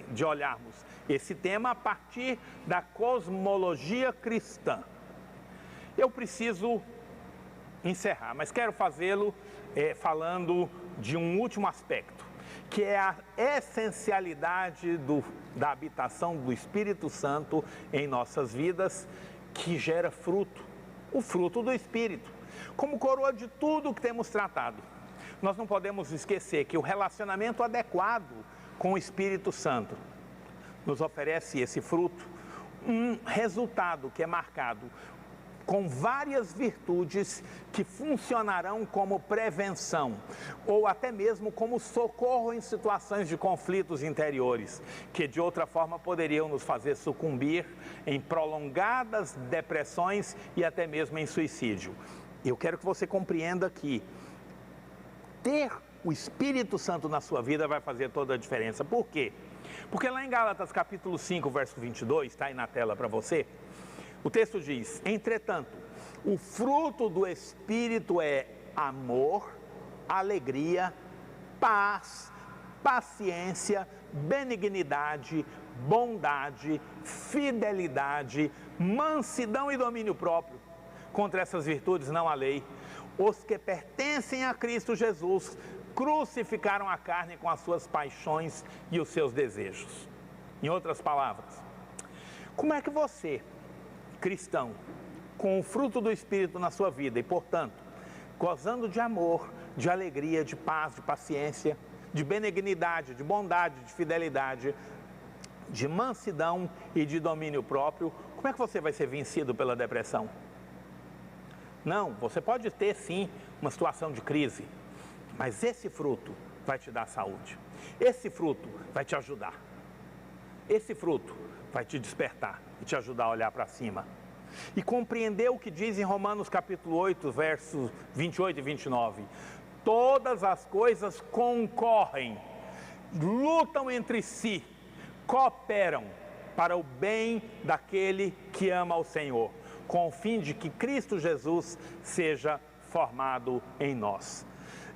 de olharmos esse tema a partir da cosmologia cristã. Eu preciso encerrar, mas quero fazê-lo falando de um último aspecto, que é a essencialidade da habitação do Espírito Santo em nossas vidas, que gera fruto, o fruto do Espírito. Como coroa de tudo que temos tratado, nós não podemos esquecer que o relacionamento adequado com o Espírito Santo nos oferece esse fruto, um resultado que é marcado com várias virtudes que funcionarão como prevenção ou até mesmo como socorro em situações de conflitos interiores, que de outra forma poderiam nos fazer sucumbir em prolongadas depressões e até mesmo em suicídio. Eu quero que você compreenda que ter o Espírito Santo na sua vida vai fazer toda a diferença. Por quê? Porque lá em Gálatas capítulo 5, verso 22, está aí na tela para você, o texto diz: entretanto, o fruto do Espírito é amor, alegria, paz, paciência, benignidade, bondade, fidelidade, mansidão e domínio próprio. Contra essas virtudes não há lei. Os que pertencem a Cristo Jesus crucificaram a carne com as suas paixões e os seus desejos. Em outras palavras, como é que você, cristão, com o fruto do Espírito na sua vida e, portanto, gozando de amor, de alegria, de paz, de paciência, de benignidade, de bondade, de fidelidade, de mansidão e de domínio próprio, como é que você vai ser vencido pela depressão? Não, você pode ter sim uma situação de crise, mas esse fruto vai te dar saúde, esse fruto vai te ajudar, esse fruto vai te despertar e te ajudar a olhar para cima e compreender o que diz em Romanos capítulo 8, versos 28 e 29. Todas as coisas concorrem, lutam entre si, cooperam para o bem daquele que ama ao Senhor, com o fim de que Cristo Jesus seja formado em nós.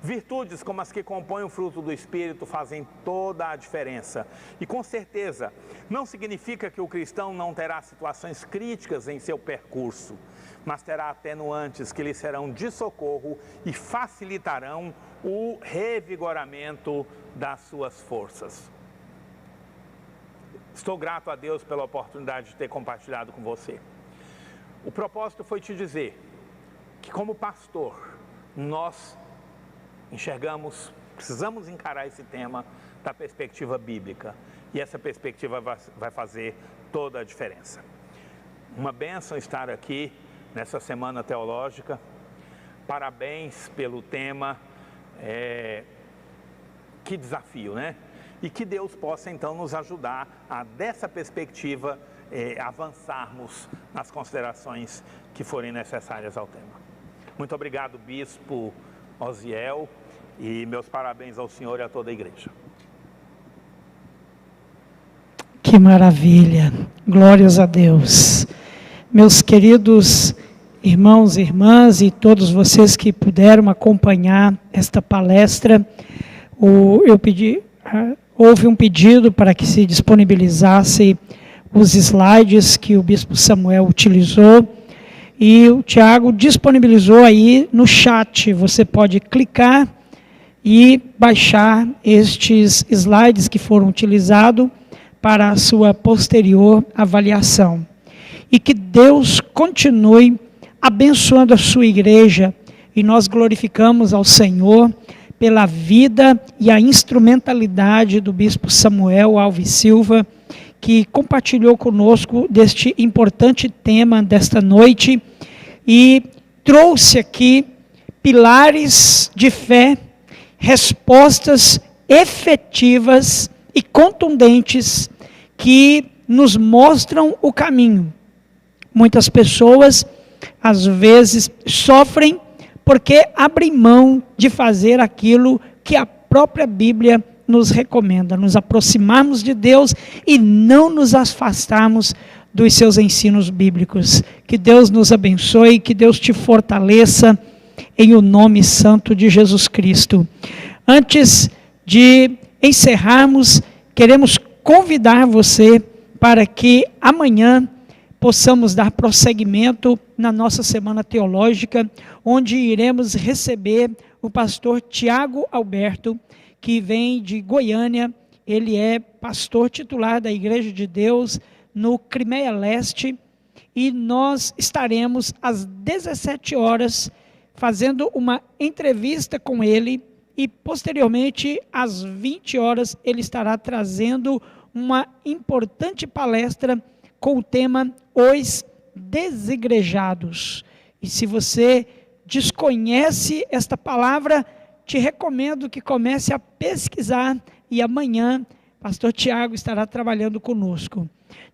Virtudes como as que compõem o fruto do Espírito fazem toda a diferença. E com certeza, não significa que o cristão não terá situações críticas em seu percurso, mas terá atenuantes que lhe serão de socorro e facilitarão o revigoramento das suas forças. Estou grato a Deus pela oportunidade de ter compartilhado com você. O propósito foi te dizer que, como pastor, nós precisamos encarar esse tema da perspectiva bíblica, e essa perspectiva vai fazer toda a diferença. Uma bênção estar aqui nessa semana teológica. Parabéns pelo tema, que desafio, né? E que Deus possa então nos ajudar a, dessa perspectiva, avançarmos nas considerações que forem necessárias ao tema. Muito obrigado, Bispo Osiel, e meus parabéns ao senhor e a toda a igreja. Que maravilha, glórias a Deus. Meus queridos irmãos e irmãs e todos vocês que puderam acompanhar esta palestra, houve um pedido para que se disponibilizasse os slides que o Bispo Samuel utilizou, e o Tiago disponibilizou aí no chat. Você pode clicar e baixar estes slides que foram utilizados para a sua posterior avaliação. E que Deus continue abençoando a sua igreja, e nós glorificamos ao Senhor pela vida e a instrumentalidade do Bispo Samuel Alves Silva, que compartilhou conosco deste importante tema desta noite e trouxe aqui pilares de fé, respostas efetivas e contundentes que nos mostram o caminho. Muitas pessoas, às vezes, sofrem porque abrem mão de fazer aquilo que a própria Bíblia nos recomenda, nos aproximarmos de Deus e não nos afastarmos dos seus ensinos bíblicos. Que Deus nos abençoe, que Deus te fortaleça em o nome santo de Jesus Cristo. Antes de encerrarmos, queremos convidar você para que amanhã possamos dar prosseguimento na nossa semana teológica, onde iremos receber o pastor Tiago Alberto, que vem de Goiânia. Ele é pastor titular da Igreja de Deus no Crimeia Leste, e nós estaremos às 17 horas fazendo uma entrevista com ele, e posteriormente às 20 horas ele estará trazendo uma importante palestra com o tema Os Desigrejados. E se você desconhece esta palavra, te recomendo que comece a pesquisar, e amanhã pastor Tiago estará trabalhando conosco.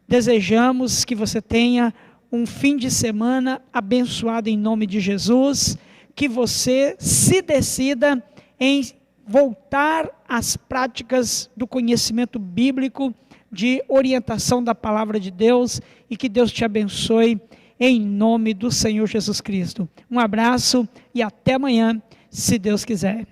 Desejamos que você tenha um fim de semana abençoado em nome de Jesus, que você se decida em voltar às práticas do conhecimento bíblico, de orientação da palavra de Deus, e que Deus te abençoe em nome do Senhor Jesus Cristo. Um abraço e até amanhã, se Deus quiser.